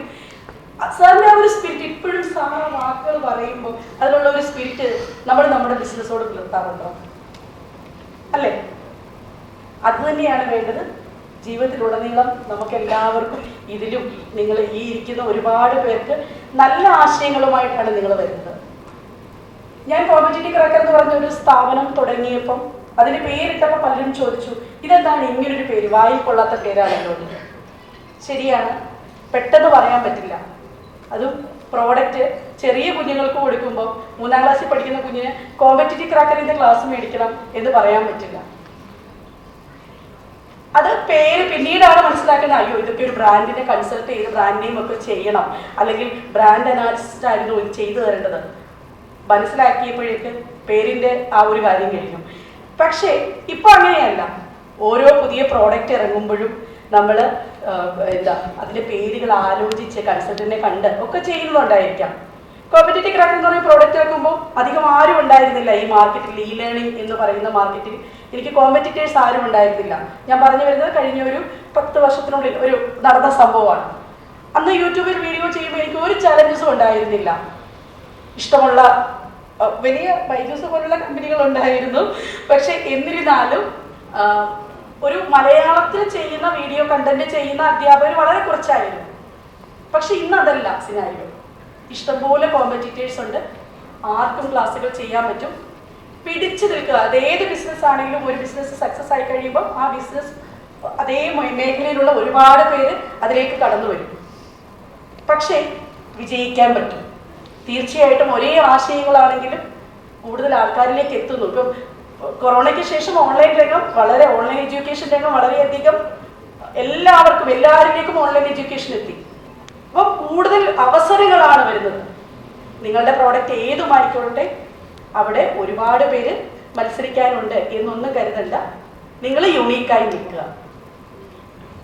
സാറിൻ്റെ ആ ഒരു സ്പിരിറ്റ് ഇപ്പോഴും സാറ് വാക്കുകൾ പറയുമ്പോൾ അതിലുള്ള ഒരു സ്പിരിറ്റ് നമ്മൾ നമ്മുടെ ബിസിനസ്സോട് പുലർത്താറുണ്ടോ? അല്ലേ? അത് തന്നെയാണ് വേണ്ടത്. ജീവിതത്തിലുടനീളം നമുക്ക് എല്ലാവർക്കും ഇതിലും നിങ്ങൾ ഈ ഇരിക്കുന്ന ഒരുപാട് പേർക്ക് നല്ല ആശയങ്ങളുമായിട്ടാണ് നിങ്ങൾ വരുന്നത്. ഞാൻ കോമ്പറ്റിറ്റീവ് ക്രാക്കർ എന്ന് പറഞ്ഞ ഒരു സ്ഥാപനം തുടങ്ങിയപ്പം അതിന് പേരിട്ടപ്പോൾ പലരും ചോദിച്ചു, ഇതെന്താണ് ഇങ്ങനൊരു പേര്, വായിൽ കൊള്ളാത്ത പേരാണല്ലോ. ശരിയാണ്, പെട്ടെന്ന് പറയാൻ പറ്റില്ല. അതും പ്രോഡക്റ്റ് ചെറിയ കുഞ്ഞുങ്ങൾക്ക് കൊടുക്കുമ്പോൾ 3ാം ക്ലാസ്സിൽ പഠിക്കുന്ന കുഞ്ഞിന് കോമ്പറ്റിറ്റീവ് ക്രാക്കറിന്റെ ക്ലാസ് മേടിക്കണം എന്ന് പറയാൻ പറ്റില്ല. അത് പേര് പിന്നീടാണ് മനസ്സിലാക്കുന്നത്, അയ്യോ ഇതൊക്കെ ഒരു ബ്രാൻഡിനെ കൺസൾട്ട് ചെയ്ത് ബ്രാൻഡ് നെയിം ഒക്കെ ചെയ്യണം, അല്ലെങ്കിൽ ബ്രാൻഡ് അനാലിസിസ്റ്റ് ആയിരുന്നു ഇത് ചെയ്തു തരേണ്ടത്. മനസ്സിലാക്കിയപ്പോഴേക്ക് പേരിന്റെ ആ ഒരു കാര്യം കഴിഞ്ഞു. പക്ഷേ ഇപ്പൊ അങ്ങനെയല്ല. ഓരോ പുതിയ പ്രോഡക്റ്റ് ഇറങ്ങുമ്പോഴും നമ്മൾ അതിന്റെ പേരുകൾ ആലോചിച്ച് കൺസൾട്ടന്റിനെ കണ്ട് ഒക്കെ ചെയ്യുന്നുണ്ടായിരിക്കാം. കോമ്പറ്റിറ്റീവ് ക്രാക്കർ എന്ന് പറയുന്ന പ്രോഡക്റ്റ് ഇറക്കുമ്പോൾ അധികം ആരും ഉണ്ടായിരുന്നില്ല ഈ മാർക്കറ്റിൽ. ഇ ലേണിംഗ് എന്ന് പറയുന്ന മാർക്കറ്റിൽ എനിക്ക് കോമ്പറ്റിറ്റേഴ്സ് ആരും ഉണ്ടായിരുന്നില്ല. ഞാൻ പറഞ്ഞു വരുന്നത് കഴിഞ്ഞ ഒരു 10 വർഷത്തിനുള്ളിൽ ഒരു നടന്ന സംഭവമാണ്. അന്ന് യൂട്യൂബിൽ വീഡിയോ ചെയ്യുമ്പോൾ എനിക്ക് ഒരു ചലഞ്ചസും ഉണ്ടായിരുന്നില്ല. ഇഷ്ടമുള്ള വലിയ ബൈജൂസ് പോലുള്ള കമ്പനികൾ ഉണ്ടായിരുന്നു. പക്ഷെ എന്നിരുന്നാലും ഒരു മലയാളത്തിൽ ചെയ്യുന്ന വീഡിയോ കണ്ടന്റ് ചെയ്യുന്ന അധ്യാപകർ വളരെ കുറച്ചായിരുന്നു. പക്ഷെ ഇന്ന് അതല്ല സിനാരിയോ. ഇഷ്ടംപോലെ കോമ്പറ്റീറ്റേഴ്സ് ഉണ്ട്. ആർക്കും ക്ലാസ്സുകൾ ചെയ്യാൻ പറ്റും. പിടിച്ചു നിൽക്കുക. അതേത് ബിസിനസ് ആണെങ്കിലും ഒരു ബിസിനസ് സക്സസ് ആയി കഴിയുമ്പോൾ ആ ബിസിനസ് അതേ മേഖലയിലുള്ള ഒരുപാട് പേര് അതിലേക്ക് കടന്നു വരും. പക്ഷേ വിജയിക്കാൻ പറ്റും. തീർച്ചയായിട്ടും ഒരേ ആശയങ്ങളാണെങ്കിലും കൂടുതൽ ആൾക്കാരിലേക്ക് എത്തുന്നു. ഇപ്പം കൊറോണയ്ക്ക് ശേഷം ഓൺലൈൻ എഡ്യൂക്കേഷൻ രംഗം വളരെയധികം എല്ലാവരിലേക്കും ഓൺലൈൻ എഡ്യൂക്കേഷൻ എത്തി. അപ്പോൾ കൂടുതൽ അവസരങ്ങളാണ് വരുന്നത്. നിങ്ങളുടെ പ്രോഡക്റ്റ് ഏതുമായിക്കോട്ടെ അവിടെ ഒരുപാട് പേര് മത്സരിക്കാനുണ്ട് എന്നൊന്നും കരുതണ്ട. നിങ്ങൾ യുണീക്കായി നിൽക്കുക.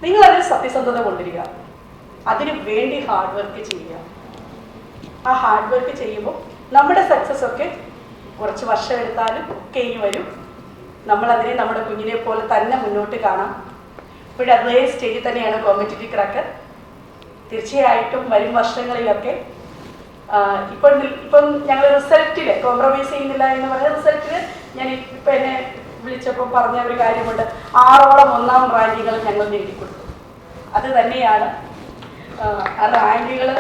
നിങ്ങളതിൽ സത്യസന്ധത കൊണ്ടുവരിക. അതിനു വേണ്ടി ഹാർഡ് വർക്ക് ചെയ്യുക. ആ ഹാർഡ് വർക്ക് ചെയ്യുമ്പോൾ നമ്മുടെ സക്സസ് ഒക്കെ കുറച്ച് വർഷം എടുത്താലും ഒക്കെ ഇനി വരും. നമ്മളതിനെ നമ്മുടെ കുഞ്ഞിനെ പോലെ തന്നെ മുന്നോട്ട് കാണാം. ഇപ്പോഴും അതേ സ്റ്റേജിൽ തന്നെയാണ് കോമ്പറ്റിറ്റീവ് ക്രാക്കർ. തീർച്ചയായിട്ടും വരും വർഷങ്ങളിലൊക്കെ ഇപ്പം ഞങ്ങൾ റിസൾട്ടിൽ കോംപ്രമൈസ് ചെയ്യുന്നില്ല എന്ന് പറഞ്ഞ റിസൾട്ടിൽ ഞാൻ ഇപ്പം എന്നെ വിളിച്ചപ്പോൾ പറഞ്ഞ ഒരു കാര്യമുണ്ട്. 6ഓളം 1ാം റാങ്കുകൾ ഞങ്ങൾ നേടിക്കൊടുത്തു. അത് തന്നെയാണ് ആ റാങ്കുകൾ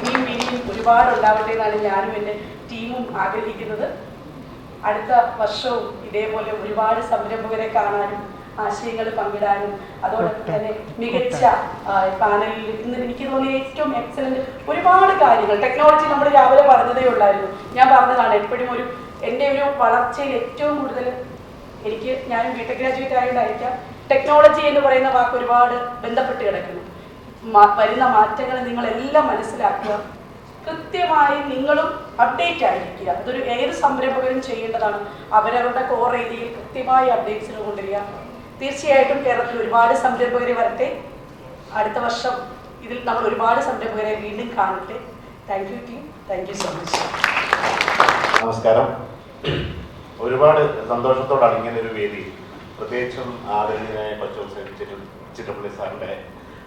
ഇനിയും ഒരുപാട് ഉണ്ടാവട്ടെ എന്നാണ് ഞാനും എൻ്റെ ടീമും ആഗ്രഹിക്കുന്നത്. അടുത്ത വർഷവും ഇതേപോലെ ഒരുപാട് സംരംഭകരെ കാണാനും ആശയങ്ങൾ പങ്കിടാനും അതോടൊപ്പം തന്നെ മികച്ച പാനലിൽ ഇന്ന് എനിക്ക് തോന്നിയ ഏറ്റവും എക്സലന്റ് ഒരുപാട് കാര്യങ്ങൾ ടെക്നോളജി നമ്മൾ രാവിലെ പറഞ്ഞതേ ഉള്ളായിരുന്നു. ഞാൻ പറഞ്ഞതാണ് എപ്പോഴും എൻ്റെ ഒരു വളർച്ചയിൽ ഏറ്റവും കൂടുതൽ ഞാനും ബിടെക് ഗ്രാജുവേറ്റ് ആയതുകൊണ്ടായിരിക്കാം ടെക്നോളജി എന്ന് പറയുന്ന വാക്ക് ഒരുപാട് ബന്ധപ്പെട്ട് കിടക്കുന്നു. വരുന്ന മാറ്റങ്ങൾ നിങ്ങളെല്ലാം മനസ്സിലാക്കുക. കൃത്യമായി നിങ്ങളും അപ്ഡേറ്റ് ആയിരിക്കുക. അതൊരു ഏത് സംരംഭകരും ചെയ്യേണ്ടതാണ്. അവരവരുടെ കോർ ഏരിയയിൽ കൃത്യമായി അപ്ഡേറ്റ്സിന് കൊണ്ടുവരിക. തീർച്ചയായിട്ടും കേരളത്തിൽ ഒരുപാട് സംരംഭകരെ വരട്ടെ. അടുത്ത വർഷം ഇതിൽ നമ്മൾ ഒരുപാട് സംരംഭകരെ വീണ്ടും കാണട്ടെ. Thank you team. Thank you so much. നമസ്കാരം. ഒരുപാട് സന്തോഷത്തോടാണ് ഇങ്ങനെ ഒരു വേദി, പ്രത്യേകിച്ചും ആദരണീയനായ ചിറ്റപ്പള്ളി സാറിൻ്റെ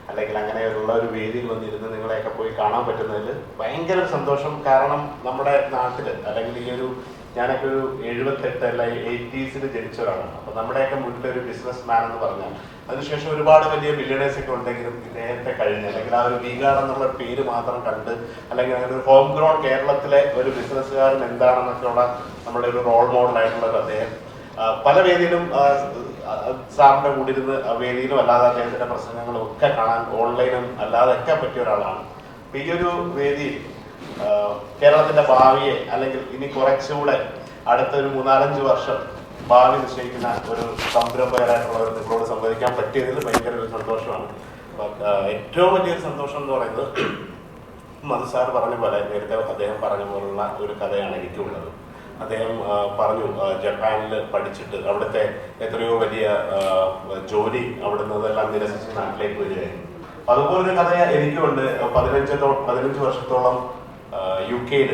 അല്ലെങ്കിൽ അങ്ങനെയുള്ള ഒരു വേദിയിൽ വന്നിരുന്ന് നിങ്ങളെയൊക്കെ പോയി കാണാൻ പറ്റുന്നതിൽ ഭയങ്കര സന്തോഷം. കാരണം നമ്മുടെ നാട്ടിൽ അല്ലെങ്കിൽ ഈ ഒരു ഞാനൊക്കെ ഒരു 78 അല്ല 80s ജനിച്ച ഒരാളാണ്. അപ്പോൾ നമ്മുടെയൊക്കെ മുന്നിലൊരു ബിസിനസ് മാൻ എന്ന് പറഞ്ഞാൽ അതിനുശേഷം ഒരുപാട് വലിയ ബില്യണേഴ്സ് ഒക്കെ ഉണ്ടെങ്കിലും ഇദ്ദേഹത്തെ കഴിഞ്ഞ് അല്ലെങ്കിൽ ആ ഒരു വികാരം എന്നുള്ള പേര് മാത്രം കണ്ട് അല്ലെങ്കിൽ അങ്ങനെ ഒരു ഹോം ഗ്രോൺ കേരളത്തിലെ ഒരു ബിസിനസ്സുകാരൻ എന്താണെന്നൊക്കെയുള്ള നമ്മുടെ ഒരു റോൾ മോഡലായിട്ടുള്ളത് അദ്ദേഹം. പല വേദിയിലും സാറിൻ്റെ കൂടെ ഇരുന്ന് വേദിയിലും അല്ലാതെ അദ്ദേഹത്തിൻ്റെ പ്രസംഗങ്ങളും ഒക്കെ കാണാൻ ഓൺലൈനും അല്ലാതെ ഒക്കെ പറ്റിയ ഒരാളാണ്. അപ്പം ഈ ഒരു വേദിയിൽ കേരളത്തിൻ്റെ ഭാവിയെ അല്ലെങ്കിൽ ഇനി കുറച്ചുകൂടെ അടുത്തൊരു 3-4-5 വർഷം ഭാവി നിശ്ചയിക്കുന്ന ഒരു സംരംഭകരായിട്ടുള്ളവർ നിങ്ങളോട് സംവദിക്കാൻ പറ്റിയതിൽ ഭയങ്കര ഒരു സന്തോഷമാണ്. ഏറ്റവും വലിയൊരു സന്തോഷം എന്ന് പറയുന്നത് മധു സാർ പറഞ്ഞ പോലെ നേരത്തെ അദ്ദേഹം പറഞ്ഞ പോലുള്ള ഒരു കഥയാണ് എനിക്കുള്ളത്. അദ്ദേഹം പറഞ്ഞു ജപ്പാനിൽ പഠിച്ചിട്ട് അവിടുത്തെ എത്രയോ വലിയ ജോലി അവിടെ നിന്നെല്ലാം നിരസിച്ച് നാട്ടിലേക്ക് വരികയായിരുന്നു. അതുപോലൊരു കഥ എനിക്കുണ്ട്. 15 വർഷത്തോളം UK-യിൽ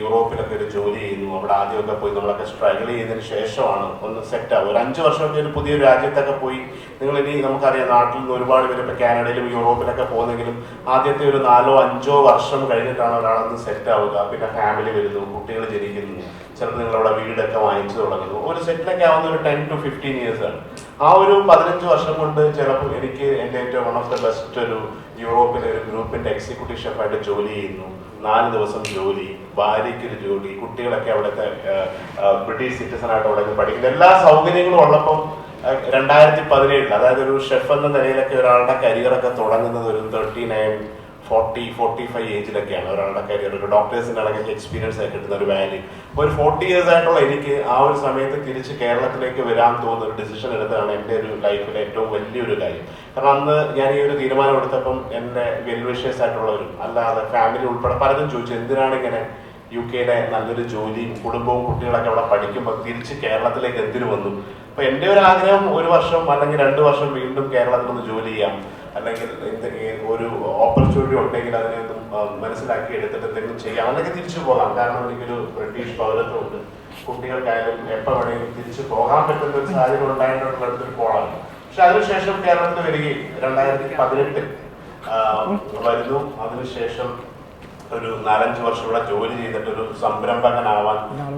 യൂറോപ്പിലൊക്കെ ഒരു ജോലി ചെയ്യുന്നു. അവിടെ ആദ്യമൊക്കെ പോയി നമ്മളൊക്കെ സ്ട്രഗിൾ ചെയ്തതിന് ശേഷമാണ് ഒന്ന് സെറ്റ് ആവുക. ഒരു 5 വർഷമൊക്കെ ഒരു പുതിയൊരു രാജ്യത്തൊക്കെ പോയി നിങ്ങളിനി നമുക്കറിയാം നാട്ടിൽ നിന്ന് ഒരുപാട് പേര് ഇപ്പോൾ കാനഡയിലും യൂറോപ്പിലൊക്കെ പോകുന്നെങ്കിലും ആദ്യത്തെ ഒരു 4-5 വർഷം കഴിഞ്ഞിട്ടാണ് ഒരാളൊന്ന് സെറ്റ് ആവുക. പിന്നെ ഫാമിലി വരുന്നു, കുട്ടികൾ ജനിക്കുന്നു, ചിലപ്പോൾ നിങ്ങളവിടെ വീടൊക്കെ വാങ്ങിച്ചു തുടങ്ങുന്നു. ഒരു സെറ്റിലൊക്കെ ആവുന്ന ഒരു 10 to 15 years ആണ്. ആ ഒരു 15 വർഷം കൊണ്ട് ചിലപ്പോൾ എനിക്ക് എൻ്റെ ഏറ്റവും വൺ ഓഫ് ദ ബെസ്റ്റ് ഒരു യൂറോപ്പിലെ ഒരു ഗ്രൂപ്പിൻ്റെ എക്സിക്യൂട്ടീവ് ഷെഫായിട്ട് ജോലി ചെയ്യുന്നു. 4 ദിവസം ജോലി, ഭാര്യയ്ക്കൊരു ജോലി, കുട്ടികളൊക്കെ അവിടുത്തെ ബ്രിട്ടീഷ് സിറ്റിസണായിട്ട് അവിടെ പഠിക്കുന്ന എല്ലാ സൗകര്യങ്ങളും ഉള്ളപ്പം 2017 അതായത് ഒരു ഷെഫ് എന്ന നിലയിലൊക്കെ ഒരാളുടെ കരിയറൊക്കെ തുടങ്ങുന്നത് ഒരു 39-40-45 ഏജിലൊക്കെയാണ് ഒരാളുടെ കരിയർ. ഒരു ഡോക്ടേഴ്സിൻ്റെ അടക്കം എക്സ്പീരിയൻസ് ആയി കിട്ടുന്ന ഒരു വാല്യൂ. അപ്പോൾ ഒരു 40 years ആയിട്ടുള്ള എനിക്ക് ആ ഒരു സമയത്ത് തിരിച്ച് കേരളത്തിലേക്ക് വരാൻ തോന്നുന്ന ഒരു ഡിസിഷൻ എടുത്തതാണ് എൻ്റെ ഒരു ലൈഫിലെ ഏറ്റവും വലിയൊരു കാര്യം. കാരണം അന്ന് ഞാൻ ഈ ഒരു തീരുമാനം എടുത്തപ്പം എൻ്റെ വെൽവിഷേഴ്സ് ആയിട്ടുള്ളവരും അല്ലാതെ ഫാമിലി ഉൾപ്പെടെ പലരും ചോദിച്ചു എന്തിനാണ് ഇങ്ങനെ UK-യിലെ നല്ലൊരു ജോലിയും കുടുംബവും കുട്ടികളൊക്കെ അവിടെ പഠിക്കുമ്പോൾ തിരിച്ച് കേരളത്തിലേക്ക് എന്തിനു വന്നു. അപ്പോൾ എൻ്റെ ഒരു ആഗ്രഹം 1 വർഷം അല്ലെങ്കിൽ 2 വർഷം വീണ്ടും കേരളത്തിൽ നിന്ന് ജോലി ചെയ്യാം, അല്ലെങ്കിൽ ഒരു ഓപ്പർച്യൂണിറ്റി ഉണ്ടെങ്കിൽ അതിനെയൊന്നും മനസ്സിലാക്കി എടുത്തിട്ട് എന്തെങ്കിലും ചെയ്യാം, അല്ലെങ്കിൽ തിരിച്ചു പോകാം. കാരണം എനിക്കൊരു ബ്രിട്ടീഷ് പൗരത്വമുണ്ട്. കുട്ടികൾക്കായാലും എപ്പോൾ വേണമെങ്കിലും തിരിച്ചു പോകാൻ പറ്റുന്ന ഒരു സാഹചര്യം ഉണ്ടായിട്ടുള്ള അടുത്തൊരു പോളാണ്. പക്ഷെ അതിനുശേഷം കേരളത്തിൽ വരികയും 2018 വരുന്നു. അതിനുശേഷം ഒരു 4-5 വർഷം ഇവിടെ ജോലി ചെയ്തിട്ടൊരു സംരംഭകനാവാൻ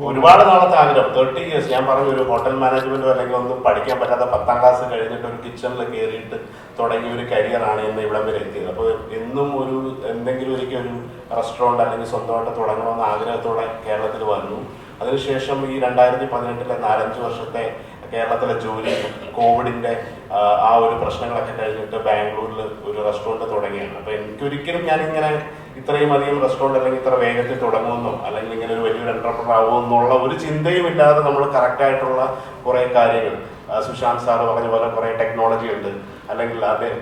ഒരുപാട് നാളത്തെ ആഗ്രഹം. 30 years ഞാൻ പറഞ്ഞു ഒരു ഹോട്ടൽ മാനേജ്മെന്റോ അല്ലെങ്കിൽ ഒന്നും പഠിക്കാൻ പറ്റാത്ത 10ാം ക്ലാസ് കഴിഞ്ഞിട്ട് ഒരു കിച്ചണിൽ കയറിയിട്ട് തുടങ്ങിയ ഒരു കരിയറാണ് ഇന്ന് ഇവിടം വരെ എത്തിയത്. അപ്പോൾ എന്നും ഒരു എന്തെങ്കിലും ഒരിക്കൽ ഒരു റെസ്റ്റോറൻറ്റ് അല്ലെങ്കിൽ സ്വന്തമായിട്ട് തുടങ്ങണമെന്ന ആഗ്രഹത്തോടെ കേരളത്തിൽ വന്നു. അതിനുശേഷം ഈ 2018 4-5 വർഷത്തെ കേരളത്തിലെ ജോലി കോവിഡിൻ്റെ ആ ഒരു പ്രശ്നങ്ങളൊക്കെ കഴിഞ്ഞിട്ട് ബാംഗ്ലൂരിൽ ഒരു റെസ്റ്റോറൻറ്റ് തുടങ്ങിയാണ്. അപ്പോൾ എനിക്കൊരിക്കലും ഞാനിങ്ങനെ ഇത്രയും അധികം റെസ്റ്റോറൻറ്റ് അല്ലെങ്കിൽ ഇത്ര വേഗത്തിൽ തുടങ്ങുമെന്നോ അല്ലെങ്കിൽ ഇങ്ങനെ ഒരു വലിയൊരു എന്റർപ്രണർ ആവുമെന്നുള്ള ഒരു ചിന്തയും ഇല്ലാതെ നമ്മൾ കറക്റ്റായിട്ടുള്ള കുറേ കാര്യങ്ങൾ സുശാന്ത് സാറ് പറഞ്ഞ പോലെ കുറേ ടെക്നോളജി ഉണ്ട്, അല്ലെങ്കിൽ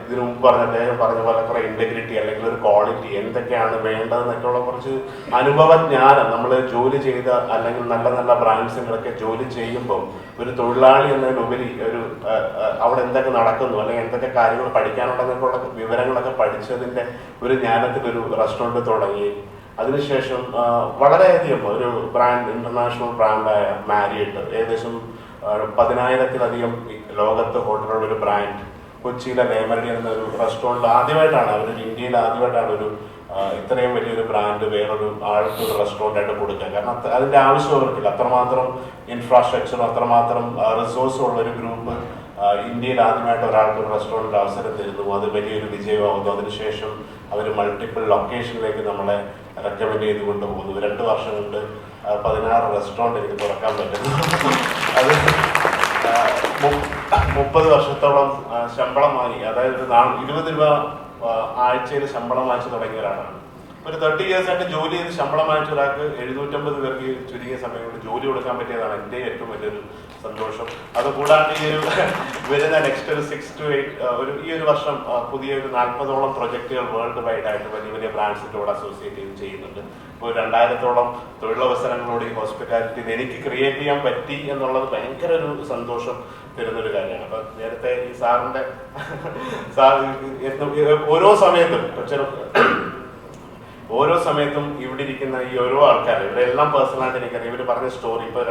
ഇതിനു മുമ്പ് അദ്ദേഹം പറഞ്ഞ പോലെ കുറേ ഇൻറ്റഗ്രിറ്റി അല്ലെങ്കിൽ ഒരു ക്വാളിറ്റി എന്തൊക്കെയാണ് വേണ്ടതെന്നൊക്കെയുള്ള കുറച്ച് അനുഭവജ്ഞാനം നമ്മൾ ജോലി ചെയ്ത അല്ലെങ്കിൽ നല്ല നല്ല ബ്രാൻഡ്സുകളൊക്കെ ജോലി ചെയ്യുമ്പം ഒരു തൊഴിലാളി എന്നതിലുപരി ഒരു അവിടെ എന്തൊക്കെ നടക്കുന്നു അല്ലെങ്കിൽ എന്തൊക്കെ കാര്യങ്ങൾ പഠിക്കാനുള്ളതൊക്കെയുള്ള വിവരങ്ങളൊക്കെ പഠിച്ചതിൻ്റെ ഒരു ജ്ഞാനത്തിലൊരു റെസ്റ്റോറൻറ്റ് തുടങ്ങി. അതിനുശേഷം വളരെയധികം ഒരു ബ്രാൻഡ് ഇന്റർനാഷണൽ ബ്രാൻഡായ മാരിയറ്റ് ഏകദേശം 10,000-ത്തിലധികം ലോകത്ത് ഹോട്ടലുള്ള ഒരു ബ്രാൻഡ് കൊച്ചിയിലെ ലേമരടി എന്നൊരു റെസ്റ്റോറൻറ്റ് ആദ്യമായിട്ടാണ് ഇന്ത്യയിൽ ആദ്യമായിട്ടാണ് ഒരു ഇത്രയും വലിയൊരു ബ്രാൻഡ് വേറൊരു ആൾക്ക് ഒരു റെസ്റ്റോറൻ്റായിട്ട് കൊടുക്കുക. കാരണം അതിൻ്റെ ആവശ്യം അവർക്കില്ല. അത്രമാത്രം ഇൻഫ്രാസ്ട്രക്ചറും അത്രമാത്രം റിസോഴ്സും ഉള്ളൊരു ഗ്രൂപ്പ് ഇന്ത്യയിൽ ആദ്യമായിട്ട് ഒരാൾക്ക് ഒരു റെസ്റ്റോറൻറ്റ് അവസരം തരുന്നു. അത് വലിയൊരു വിജയമാകുന്നു. അതിനുശേഷം അവർ മൾട്ടിപ്പിൾ ലൊക്കേഷനിലേക്ക് നമ്മളെ റെക്കമെൻഡ് ചെയ്ത് കൊണ്ടുപോകുന്നു. 2 വർഷം കൊണ്ട് 16 റെസ്റ്റോറൻറ്റ് എനിക്ക് തുറക്കാൻ പറ്റുന്നു. അത് 30 വർഷത്തോളം ശമ്പളമായി, അതായത് 20 രൂപ ആഴ്ചയിൽ ശമ്പളം വാങ്ങിച്ച് തുടങ്ങിയ ഒരാളാണ്. ഒരു 30 years ആയിട്ട് ജോലി ചെയ്ത് ശമ്പളം വാങ്ങിച്ച ഒരാൾക്ക് 750 പേർക്ക് ചുരുങ്ങിയ സമയം കൊണ്ട് ജോലി കൊടുക്കാൻ പറ്റിയതാണ് എൻ്റെ ഏറ്റവും വലിയൊരു സന്തോഷം. അതുകൂടാണ്ട് ഈ ഒരു വരുന്ന നെക്സ്റ്റ് ഒരു 6 to 8 ഈ ഒരു വർഷം പുതിയ ഒരു 40ഓളം പ്രൊജക്റ്റുകൾ വേൾഡ് വൈഡ് ആയിട്ട് വലിയ വലിയ ബ്രാൻഡ്സിൻ്റെ കൂടെ അസോസിയേറ്റ് ചെയ്ത് ചെയ്യുന്നുണ്ട്. ഇപ്പോൾ 2000ഓളം തൊഴിലവസരങ്ങളോട് ഈ ഹോസ്പിറ്റാലിറ്റിയിൽ എനിക്ക് ക്രിയേറ്റ് ചെയ്യാൻ പറ്റി എന്നുള്ളത് ഭയങ്കര ഒരു സന്തോഷം തരുന്നൊരു കാര്യമാണ്. അപ്പം നേരത്തെ ഈ സാറിൻ്റെ ഓരോ സമയത്തും ഓരോ സമയത്തും ഇവിടെ ഇരിക്കുന്ന ഈ ഓരോ ആൾക്കാർ ഇവരെല്ലാം പേഴ്സണലായിട്ട് എനിക്കറിയാം. ഇവർ പറഞ്ഞ സ്റ്റോറി ഇപ്പോൾ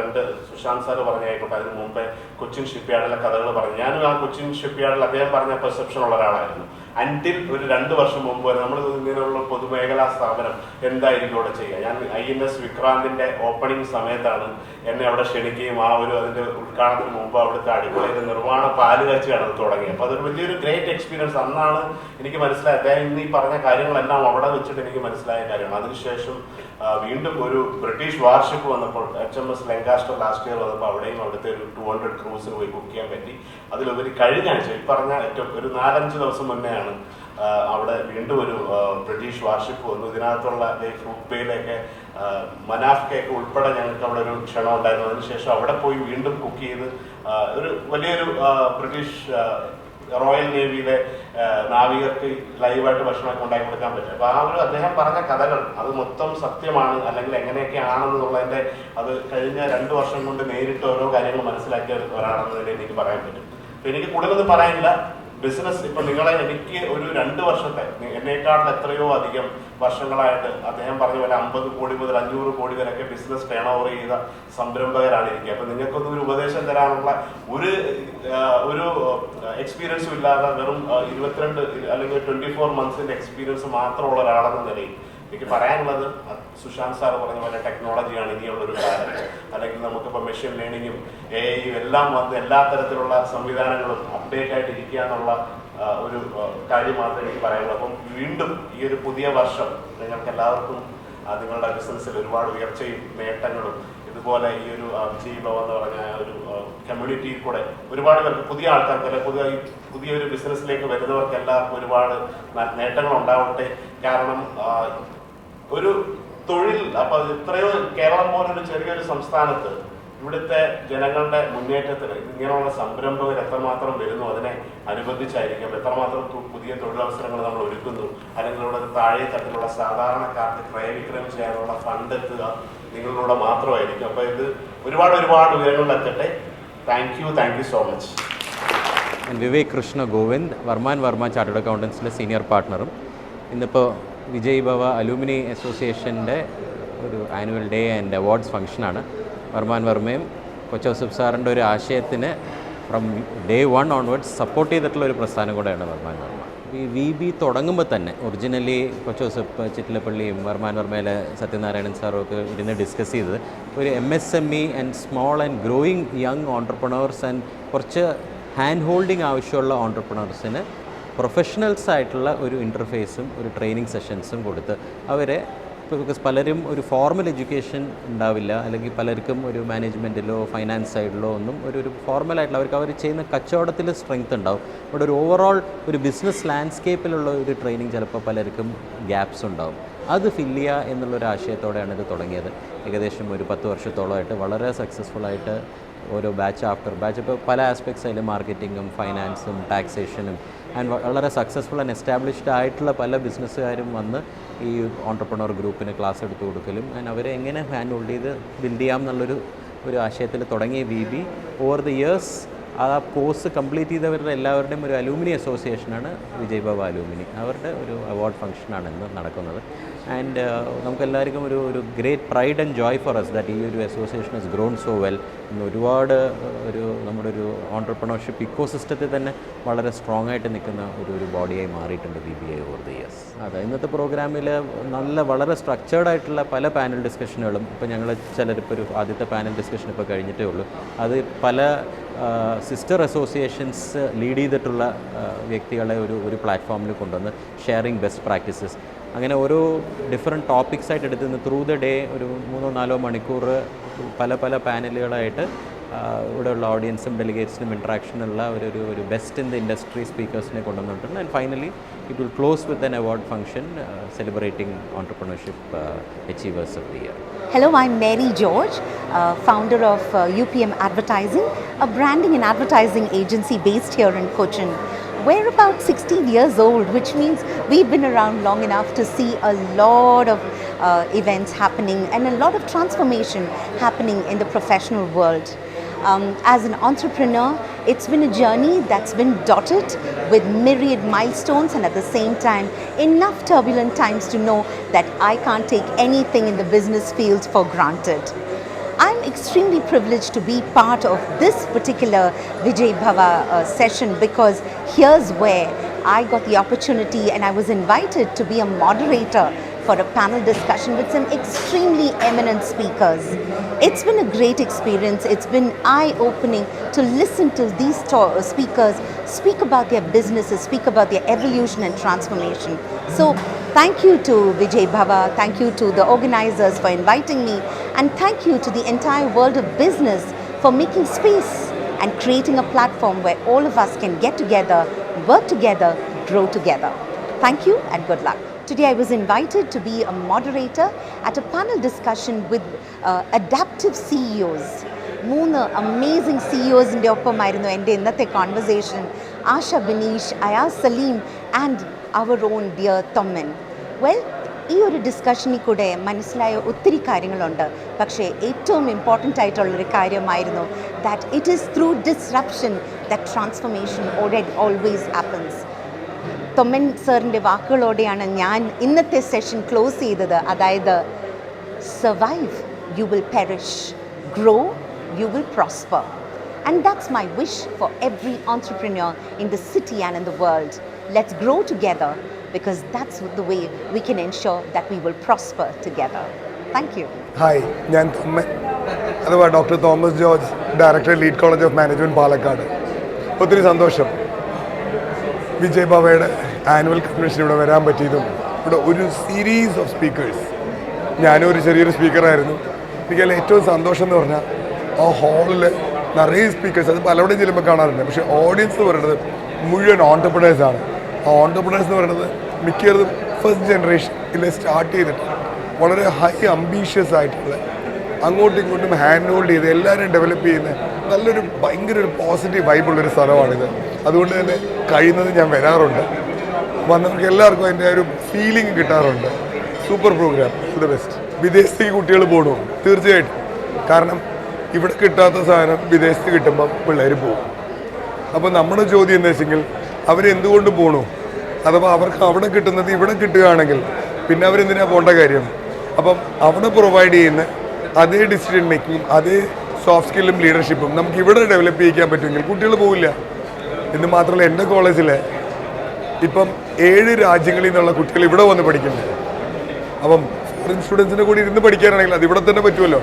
സുശാന്ത് സാറ് പറഞ്ഞായിക്കോട്ടെ, അതിന് മുമ്പേ കൊച്ചിൻ ഷിപ്പ്യാർഡിലെ കഥകൾ പറഞ്ഞു. ഞാനും ആ കൊച്ചിൻ ഷിപ്പ്യാർഡിൽ അദ്ദേഹം പറഞ്ഞ പെർസെപ്ഷൻ ഉള്ള ഒരാളായിരുന്നു. അൻറ്റിൽ ഒരു 2 വർഷം മുമ്പ് വരെ നമ്മൾ ഇങ്ങനെയുള്ള പൊതുമേഖലാ സ്ഥാപനം എന്തായിരിക്കും ഇവിടെ ചെയ്യുക. ഞാൻ INS വിക്രാന്തിന്റെ ഓപ്പണിംഗ് സമയത്താണ് എന്നെ അവിടെ ക്ഷണിക്കുകയും അതിന്റെ ഉദ്ഘാടനത്തിന് മുമ്പ് അവിടുത്തെ അടിപൊളിയിൽ നിർവ്വാണ പാല് കാച്ചിയാണ് അത് തുടങ്ങിയത്. അപ്പോൾ അതൊരു വലിയൊരു ഗ്രേറ്റ് എക്സ്പീരിയൻസ്. അന്നാണ് എനിക്ക് മനസ്സിലായത് അദ്ദേഹം ഇന്ന് ഈ പറഞ്ഞ കാര്യങ്ങളെല്ലാം അവിടെ വെച്ചിട്ട് എനിക്ക് മനസ്സിലായ കാര്യമാണ്. അതിനുശേഷം വീണ്ടും ഒരു ബ്രിട്ടീഷ് വാർഷിപ്പ് വന്നപ്പോൾ HMS ലങ്കാസ്റ്റർ ലാസ്റ്റ് ഇയർ വന്നപ്പോൾ അവിടെയും അവിടുത്തെ ഒരു 200 ക്രൂസിന് പോയി കുക്ക് ചെയ്യാൻ പറ്റി. അതിലുപരി കഴിഞ്ഞ ആഴ്ച ഈ പറഞ്ഞ ഏറ്റവും ഒരു 4-5 ദിവസം മുന്നെയാണ് അവിടെ വീണ്ടും ഒരു ബ്രിട്ടീഷ് വാർഷിപ്പ് വന്നു. ഇതിനകത്തുള്ള ഫ്രൂട്ട് പേയിലൊക്കെ മനാഫ് കേക്ക് ഉൾപ്പെടെ ഞങ്ങൾക്ക് അവിടെ ഒരു ക്ഷണം ഉണ്ടായിരുന്നു. അതിനുശേഷം അവിടെ പോയി വീണ്ടും കുക്ക് ചെയ്ത് ഒരു വലിയൊരു ബ്രിട്ടീഷ് റോയൽ നേവിയിലെ നാവികർക്ക് ലൈവായിട്ട് ഭക്ഷണമൊക്കെ ഉണ്ടാക്കി കൊടുക്കാൻ പറ്റും. അപ്പോൾ ആ ഒരു അദ്ദേഹം പറഞ്ഞ കഥകൾ അത് മൊത്തം സത്യമാണ്, അല്ലെങ്കിൽ എങ്ങനെയൊക്കെ ആണെന്നുള്ളതിൻ്റെ അത് കഴിഞ്ഞ 2 വർഷം കൊണ്ട് നേരിട്ട് ഓരോ കാര്യങ്ങൾ മനസ്സിലാക്കിയ ഒരാളെന്നതിൽ എനിക്ക് പറയാൻ പറ്റും. അപ്പോൾ എനിക്ക് കൂടുതലൊന്നും പറയാനില്ല. ബിസിനസ് ഇപ്പം എനിക്ക് ഒരു 2 വർഷത്തെ എന്നേക്കാളും എത്രയോ അധികം വർഷങ്ങളായിട്ട് അദ്ദേഹം പറഞ്ഞ പോലെ 50 കോടി മുതൽ 500 കോടി വരെയൊക്കെ ബിസിനസ് ടേൺ ഓവർ ചെയ്ത സംരംഭകരാണ് ഇരിക്കുക. അപ്പം നിങ്ങൾക്കൊന്നും ഒരു ഉപദേശം തരാനുള്ള ഒരു എക്സ്പീരിയൻസും ഇല്ലാതെ വെറും 22 അല്ലെങ്കിൽ 24 മന്ത്സിന്റെ എക്സ്പീരിയൻസ് മാത്രമുള്ള ഒരാളെന്ന നിലയിൽ എനിക്ക് പറയാനുള്ളത് സുശാന്ത് സാർ പറഞ്ഞ പോലെ ടെക്നോളജിയാണ് ഇനിയുള്ളൊരു കാലം. അല്ലെങ്കിൽ നമുക്കിപ്പോൾ മെഷീൻ ലേണിങ്ങും AI എല്ലാം വന്ന് എല്ലാ തരത്തിലുള്ള സംവിധാനങ്ങളും അപ്ഡേറ്റ് ആയിട്ട് ഇരിക്കുക എന്നുള്ള ഒരു കാര്യം മാത്രമേ എനിക്ക് പറയാനുള്ളൂ. അപ്പം വീണ്ടും ഈ ഒരു പുതിയ വർഷം നിങ്ങൾക്ക് എല്ലാവർക്കും നിങ്ങളുടെ ബിസിനസ്സിൽ ഒരുപാട് ഉയർച്ചയും നേട്ടങ്ങളും ഇതുപോലെ ഈ ഒരു വിജയ് ഭവൻ എന്ന് പറഞ്ഞ ഒരു കമ്മ്യൂണിറ്റിയിൽ കൂടെ ഒരുപാട് പേർക്ക് പുതിയ ആൾക്കാർക്ക് അല്ലെങ്കിൽ പുതിയൊരു ബിസിനസ്സിലേക്ക് വരുന്നവർക്ക് എല്ലാവർക്കും ഒരുപാട് നേട്ടങ്ങൾ ഉണ്ടാവട്ടെ. കാരണം ഒരു തൊഴിൽ അപ്പൊ ഇത്രയോ കേരളം പോലൊരു ചെറിയൊരു സംസ്ഥാനത്ത് ഇവിടുത്തെ ജനങ്ങളുടെ മുന്നേറ്റത്തിന് ഇങ്ങനെയുള്ള സംരംഭകർ എത്രമാത്രം വരുന്നു അതിനെ അനുബന്ധിച്ചായിരിക്കും എത്രമാത്രം പുതിയ തൊഴിലവസരങ്ങൾ നമ്മൾ ഒരുക്കുന്നു, അല്ലെങ്കിൽ ഇവിടെ താഴെ തട്ടിലുള്ള സാധാരണക്കാർക്ക് ക്രയവിക്രയം ചെയ്യാനുള്ള ഫണ്ട് എത്തുക നിങ്ങളിലൂടെ മാത്രമായിരിക്കും. അപ്പൊ ഇത് ഒരുപാട് ഉയരങ്ങളിലെത്തട്ടെ. Thank you so much. Vivek Krishna Govind, Varman Varma chartered അക്കൗണ്ടൻസിലെ സീനിയർ പാർട്ട്ണറും. ഇന്നിപ്പോൾ വിജയ് ഭവ അലൂമിനി അസോസിയേഷൻ്റെ ഒരു ആനുവൽ ഡേ ആൻഡ് അവാർഡ്സ് ഫംഗ്ഷനാണ്. വർമാൻ വർമ്മയും കൊച്ചൗസഫ് സാറിൻ്റെ ഒരു ആശയത്തിന് ഫ്രം ഡേ 1 ഓൺവേർഡ്സ് സപ്പോർട്ട് ചെയ്തിട്ടുള്ള ഒരു പ്രസ്ഥാനം കൂടെയാണ് വർമാൻ വർമ്മ. ഈ VB തുടങ്ങുമ്പോൾ തന്നെ ഒറിജിനലി കൊച്ചൗസഫ് ചിറ്റിലപ്പള്ളിയും വർമാൻ വർമ്മയിലെ സത്യനാരായണൻ സാറും ഒക്കെ ഇരുന്ന് ഡിസ്കസ് ചെയ്തത് ഒരു MSME and small and growing young entrepreneurs and കുറച്ച് ഹാൻഡ് ഹോൾഡിങ് ആവശ്യമുള്ള ഓൺട്രപ്രണേഴ്സിന് പ്രൊഫഷണൽസ് ആയിട്ടുള്ള ഒരു ഇൻ്റർഫേസും ഒരു ട്രെയിനിങ് സെഷൻസും കൊടുത്ത് അവരെ, ബിക്കോസ് പലരും ഒരു ഫോർമൽ എഡ്യൂക്കേഷൻ ഉണ്ടാവില്ല, അല്ലെങ്കിൽ പലർക്കും ഒരു മാനേജ്മെൻറ്റിലോ ഫൈനാൻസ് സൈഡിലോ ഒന്നും ഒരു ഫോർമലായിട്ടുള്ള അവർക്ക് അവർ ചെയ്യുന്ന കച്ചവടത്തിൽ സ്ട്രെങ്ത് ഉണ്ടാവും. ഇവിടെ ഒരു ഓവറോൾ ഒരു ബിസിനസ് ലാൻഡ്സ്കേപ്പിലുള്ള ഒരു ട്രെയിനിങ് ചിലപ്പോൾ പലർക്കും ഗ്യാപ്സ് ഉണ്ടാവും. അത് ഫില്ല് ചെയ്യുക എന്നുള്ളൊരു ആശയത്തോടെയാണ് ഇത് തുടങ്ങിയത്. ഏകദേശം ഒരു 10 വർഷത്തോളമായിട്ട് വളരെ സക്സസ്ഫുള്ളായിട്ട് ഓരോ ബാച്ച് ആഫ്റ്റർ ബാച്ച് ഇപ്പോൾ പല ആസ്പെക്ട്സ് അതിൽ മാർക്കറ്റിങ്ങും ഫൈനാൻസും ടാക്സേഷനും ആൻഡ് വളരെ സക്സസ്ഫുൾ ആൻഡ് എസ്റ്റാബ്ലിഷ്ഡ് ആയിട്ടുള്ള പല ബിസിനസ്സുകാരും വന്ന് ഈ ഓൺട്രപ്രണർ ഗ്രൂപ്പിന് ക്ലാസ് എടുത്തു കൊടുക്കലും ആൻഡ് അവരെ എങ്ങനെ ഹാൻഡ് ഹോൾഡ് ചെയ്ത് ബിൽഡ് ചെയ്യാം എന്നുള്ളൊരു ആശയത്തിൽ തുടങ്ങിയ VB ഓവർ ദി ഇയേഴ്സ് ആ കോഴ്സ് കംപ്ലീറ്റ് ചെയ്തവരുടെ എല്ലാവരുടെയും ഒരു അലൂമിനി അസോസിയേഷനാണ് വിജയ് ഭവ അലൂമിനി. അവരുടെ ഒരു അവാർഡ് ഫംഗ്ഷനാണ് ഇന്ന് നടക്കുന്നത്. ആൻഡ് നമുക്കെല്ലാവർക്കും ഒരു great pride and joy for us that ഈ ഒരു association has grown so well. ഇന്ന് ഒരുപാട് നമ്മുടെ ഒരു ഓൺട്രപ്രണർഷിപ്പ് ഇക്കോസിസ്റ്റത്തിൽ തന്നെ വളരെ സ്ട്രോങ് ആയിട്ട് നിൽക്കുന്ന ഒരു ബോഡിയായി മാറിയിട്ടുണ്ട് VBA ഓവർ ദി ഇയേഴ്സ്. അതെ, ഇന്നത്തെ പ്രോഗ്രാമിൽ വളരെ സ്ട്രക്ചേർഡ് ആയിട്ടുള്ള പല പാനൽ ഡിസ്കഷനുകളും ഇപ്പോൾ ഞങ്ങൾ ചിലരിപ്പോൾ ഒരു ആദ്യത്തെ പാനൽ ഡിസ്കഷൻ ഇപ്പോൾ കഴിഞ്ഞിട്ടേ ഉള്ളൂ. അത് പല സിസ്റ്റർ അസോസിയേഷൻസ് ലീഡ് ചെയ്തിട്ടുള്ള വ്യക്തികളെ ഒരു പ്ലാറ്റ്ഫോമിൽ കൊണ്ടുവന്ന് ഷെയറിങ് ബെസ്റ്റ് പ്രാക്ടീസസ് അങ്ങനെ ഓരോ ഡിഫറെൻറ്റ് ടോപ്പിക്സ് ആയിട്ട് എടുത്ത് ത്രൂ ദ ഡേ ഒരു 3-4 മണിക്കൂർ പല പാനലുകളായിട്ട് ഇവിടെയുള്ള ഓഡിയൻസും ഡെലിഗേറ്റ്സിനും ഇൻട്രാക്ഷനുള്ള ഒരു ബെസ്റ്റ് ഇൻ ദ ഇൻഡസ്ട്രി സ്പീക്കേഴ്സിനെ കൊണ്ടുവന്നിട്ടുണ്ട്. And finally it will close with an award function celebrating entrepreneurship achievers of the year. Hello, I'm Mary George, founder of UPM Advertising, a branding and advertising agency based here in Cochin. We're about 16 years old, which means we've been around long enough to see a lot of events happening and a lot of transformation happening in the professional world. As an entrepreneur, it's been a journey that's been dotted with myriad milestones and at the same time enough turbulent times to know that I can't take anything in the business field for granted. I'm extremely privileged to be part of this particular Vijay Bhava session because here's where I got the opportunity and I was invited to be a moderator for a panel discussion with some extremely eminent speakers. It's been a great experience. It's been eye-opening to listen to these speakers speak about their businesses, speak about their evolution and transformation. So thank you to Vijay Bhava, thank you to the organizers for inviting me, and thank you to the entire world of business for making space and creating a platform where all of us can get together, work together, grow together. Thank you and good luck. Today I was invited to be a moderator at a panel discussion with adaptive CEOs. 3 amazing CEOസിൻ്റെ ഒപ്പമായിരുന്നു എൻ്റെ ഇന്നത്തെ conversation. Asha Bineesh, Ayaz Saleem and our own dear Thomman. ഈ ഒരു ഡിസ്കഷനിൽ കൂടെ മനസ്സിലായ ഒത്തിരി കാര്യങ്ങളുണ്ട്. പക്ഷേ ഏറ്റവും ഇമ്പോർട്ടൻ്റ് ആയിട്ടുള്ളൊരു കാര്യമായിരുന്നു that it is through disruption that transformation always happens. Thomman സാറിൻ്റെ വാക്കുകളോടെയാണ് ഞാൻ ഇന്നത്തെ സെഷൻ ക്ലോസ് ചെയ്തത്. അതായത് survive you will perish, grow you will prosper. And that's my wish for every entrepreneur in the city and in the world. Let's grow together because that's the way we can ensure that we will prosper together. Thank you. Hi, ഞാൻ തൊമ്മൻ, അഥവാ doctor Thomas George, director lead college of management Palakkad. ഒത്തിരി സന്തോഷം Vijay ഭവയുടെ annual convention ഇവിടെ വരാൻ പറ്റിയതും ഇവിടെ ഒരു series of speakers. ഞാനും ഒരു ചെറിയൊരു സ്പീക്കറായിരുന്നു. എനിക്കതിൽ ഏറ്റവും സന്തോഷം എന്ന് പറഞ്ഞാൽ ആ ഹാളിൽ നിറയെ സ്പീക്കേഴ്സ്, അത് പലവിടെയും ചെല്ലുമ്പോൾ കാണാറുണ്ട്. പക്ഷേ ഓഡിയൻസ് എന്ന് പറയുന്നത് മുഴുവൻ ഓൺടർപ്രണേഴ്സാണ്. ആ ഓൺടർപ്രണേഴ്സ് എന്ന് പറയുന്നത് മിക്കതും ഫസ്റ്റ് ജനറേഷനിൽ സ്റ്റാർട്ട് ചെയ്തിട്ട് വളരെ ഹൈ അംബീഷ്യസ് ആയിട്ടുള്ള അങ്ങോട്ടും ഇങ്ങോട്ടും ഹാൻഡ് ഹോൾഡ് ചെയ്ത് എല്ലാവരും ഡെവലപ്പ് ചെയ്യുന്ന നല്ലൊരു ഭയങ്കര ഒരു പോസിറ്റീവ് വൈബുള്ളൊരു സ്ഥലമാണിത്. അതുകൊണ്ട് തന്നെ കഴിയുന്നത് ഞാൻ വരാറുണ്ട്. വന്നവർക്ക് എല്ലാവർക്കും അതിൻ്റെ ഒരു ഫീലിംഗ് കിട്ടാറുണ്ട്. Super program, the best. വിദേശത്തേക്ക് കുട്ടികൾ പോകണു തീർച്ചയായിട്ടും. കാരണം ഇവിടെ കിട്ടാത്ത സാധനം വിദേശത്ത് കിട്ടുമ്പം പിള്ളേർ പോകും. അപ്പോൾ നമ്മുടെ ചോദ്യം എന്താ വെച്ചെങ്കിൽ അവരെന്തുകൊണ്ട് പോകണു, അഥവാ അവർക്ക് അവിടെ കിട്ടുന്നത് ഇവിടെ കിട്ടുകയാണെങ്കിൽ പിന്നെ അവരെന്തിനാണ് പോകേണ്ട കാര്യം? അപ്പം അവിടെ പ്രൊവൈഡ് ചെയ്യുന്ന അതേ ഡിസിഷൻ മേക്കിങ്ങും അതേ സോഫ്റ്റ് സ്കില്ലും ലീഡർഷിപ്പും നമുക്ക് ഇവിടെ ഡെവലപ്പ് ചെയ്യിക്കാൻ പറ്റുമെങ്കിൽ കുട്ടികൾ പോവില്ല. എന്ന് മാത്രമല്ല, എൻ്റെ കോളേജിൽ ഇപ്പം 7 രാജ്യങ്ങളിൽ നിന്നുള്ള കുട്ടികൾ ഇവിടെ വന്ന് പഠിക്കുന്നുണ്ട്. അപ്പം ഫോറിൻ സ്റ്റുഡൻസിൻ്റെ കൂടി ഇരുന്ന് പഠിക്കാനാണെങ്കിൽ അത് ഇവിടെ തന്നെ പറ്റുമല്ലോ.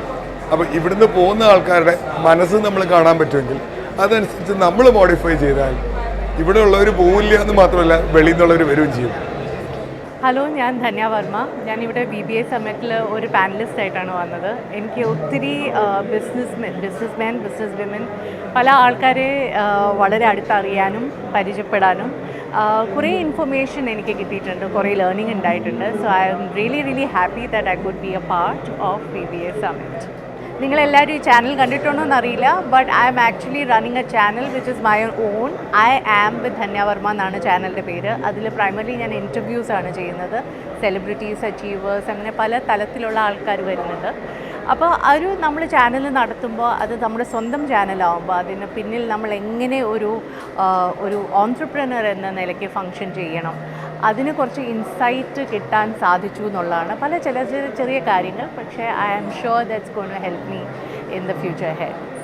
അപ്പോൾ ഇവിടുന്ന് പോകുന്ന ആൾക്കാരുടെ മനസ്സ് നമ്മൾ കാണാൻ പറ്റുമെങ്കിൽ അതനുസരിച്ച് നമ്മൾ മോഡിഫൈ ചെയ്താൽ ഇവിടെ ഉള്ളവർ പോവില്ല എന്ന് മാത്രമല്ല, വെളിയിൽ നിന്നുള്ളവർ വരികയും ചെയ്യും. ഹലോ, ഞാൻ ധന്യ വർമ്മ. ഞാനിവിടെ BBA സമ്മിറ്റിൽ ഒരു പാനലിസ്റ്റ് ആയിട്ടാണ് വന്നത്. എനിക്ക് ഒത്തിരി ബിസിനസ് വിമൻ പല ആൾക്കാരെ വളരെ അടുത്തറിയാനും പരിചയപ്പെടാനും കുറേ ഇൻഫർമേഷൻ എനിക്ക് കിട്ടിയിട്ടുണ്ട്, കുറേ ലേണിംഗ് ഉണ്ടായിട്ടുണ്ട്. So I am really happy that I could be a part of BBA summit. നിങ്ങളെല്ലാവരും ഈ ചാനൽ കണ്ടിട്ടുണ്ടോ എന്നറിയില്ല, but I am actually running a channel which is my own. I am with Dhanya Varma എന്നാണ് ചാനലിൻ്റെ പേര്. അതിൽ പ്രൈമറിലി ഞാൻ ഇൻ്റർവ്യൂസാണ് ചെയ്യുന്നത്. സെലിബ്രിറ്റീസ്, അച്ചീവേഴ്സ്, അങ്ങനെ പല തലത്തിലുള്ള ആൾക്കാർ വരുന്നുണ്ട്. അപ്പോൾ നമ്മൾ ചാനൽ നടത്തുമ്പോൾ അത് നമ്മുടെ സ്വന്തം ചാനലാവുമ്പോൾ അതിന് പിന്നിൽ നമ്മൾ എങ്ങനെ ഒരു ഓൺട്രപ്രനർ എന്ന നിലയ്ക്ക് ഫങ്ഷൻ ചെയ്യണം, അതിന് കുറച്ച് ഇൻസൈറ്റ് കിട്ടാൻ സാധിച്ചു എന്നുള്ളതാണ്. ചെറിയ കാര്യങ്ങൾ, പക്ഷേ I am sure that's going to help me in the future head.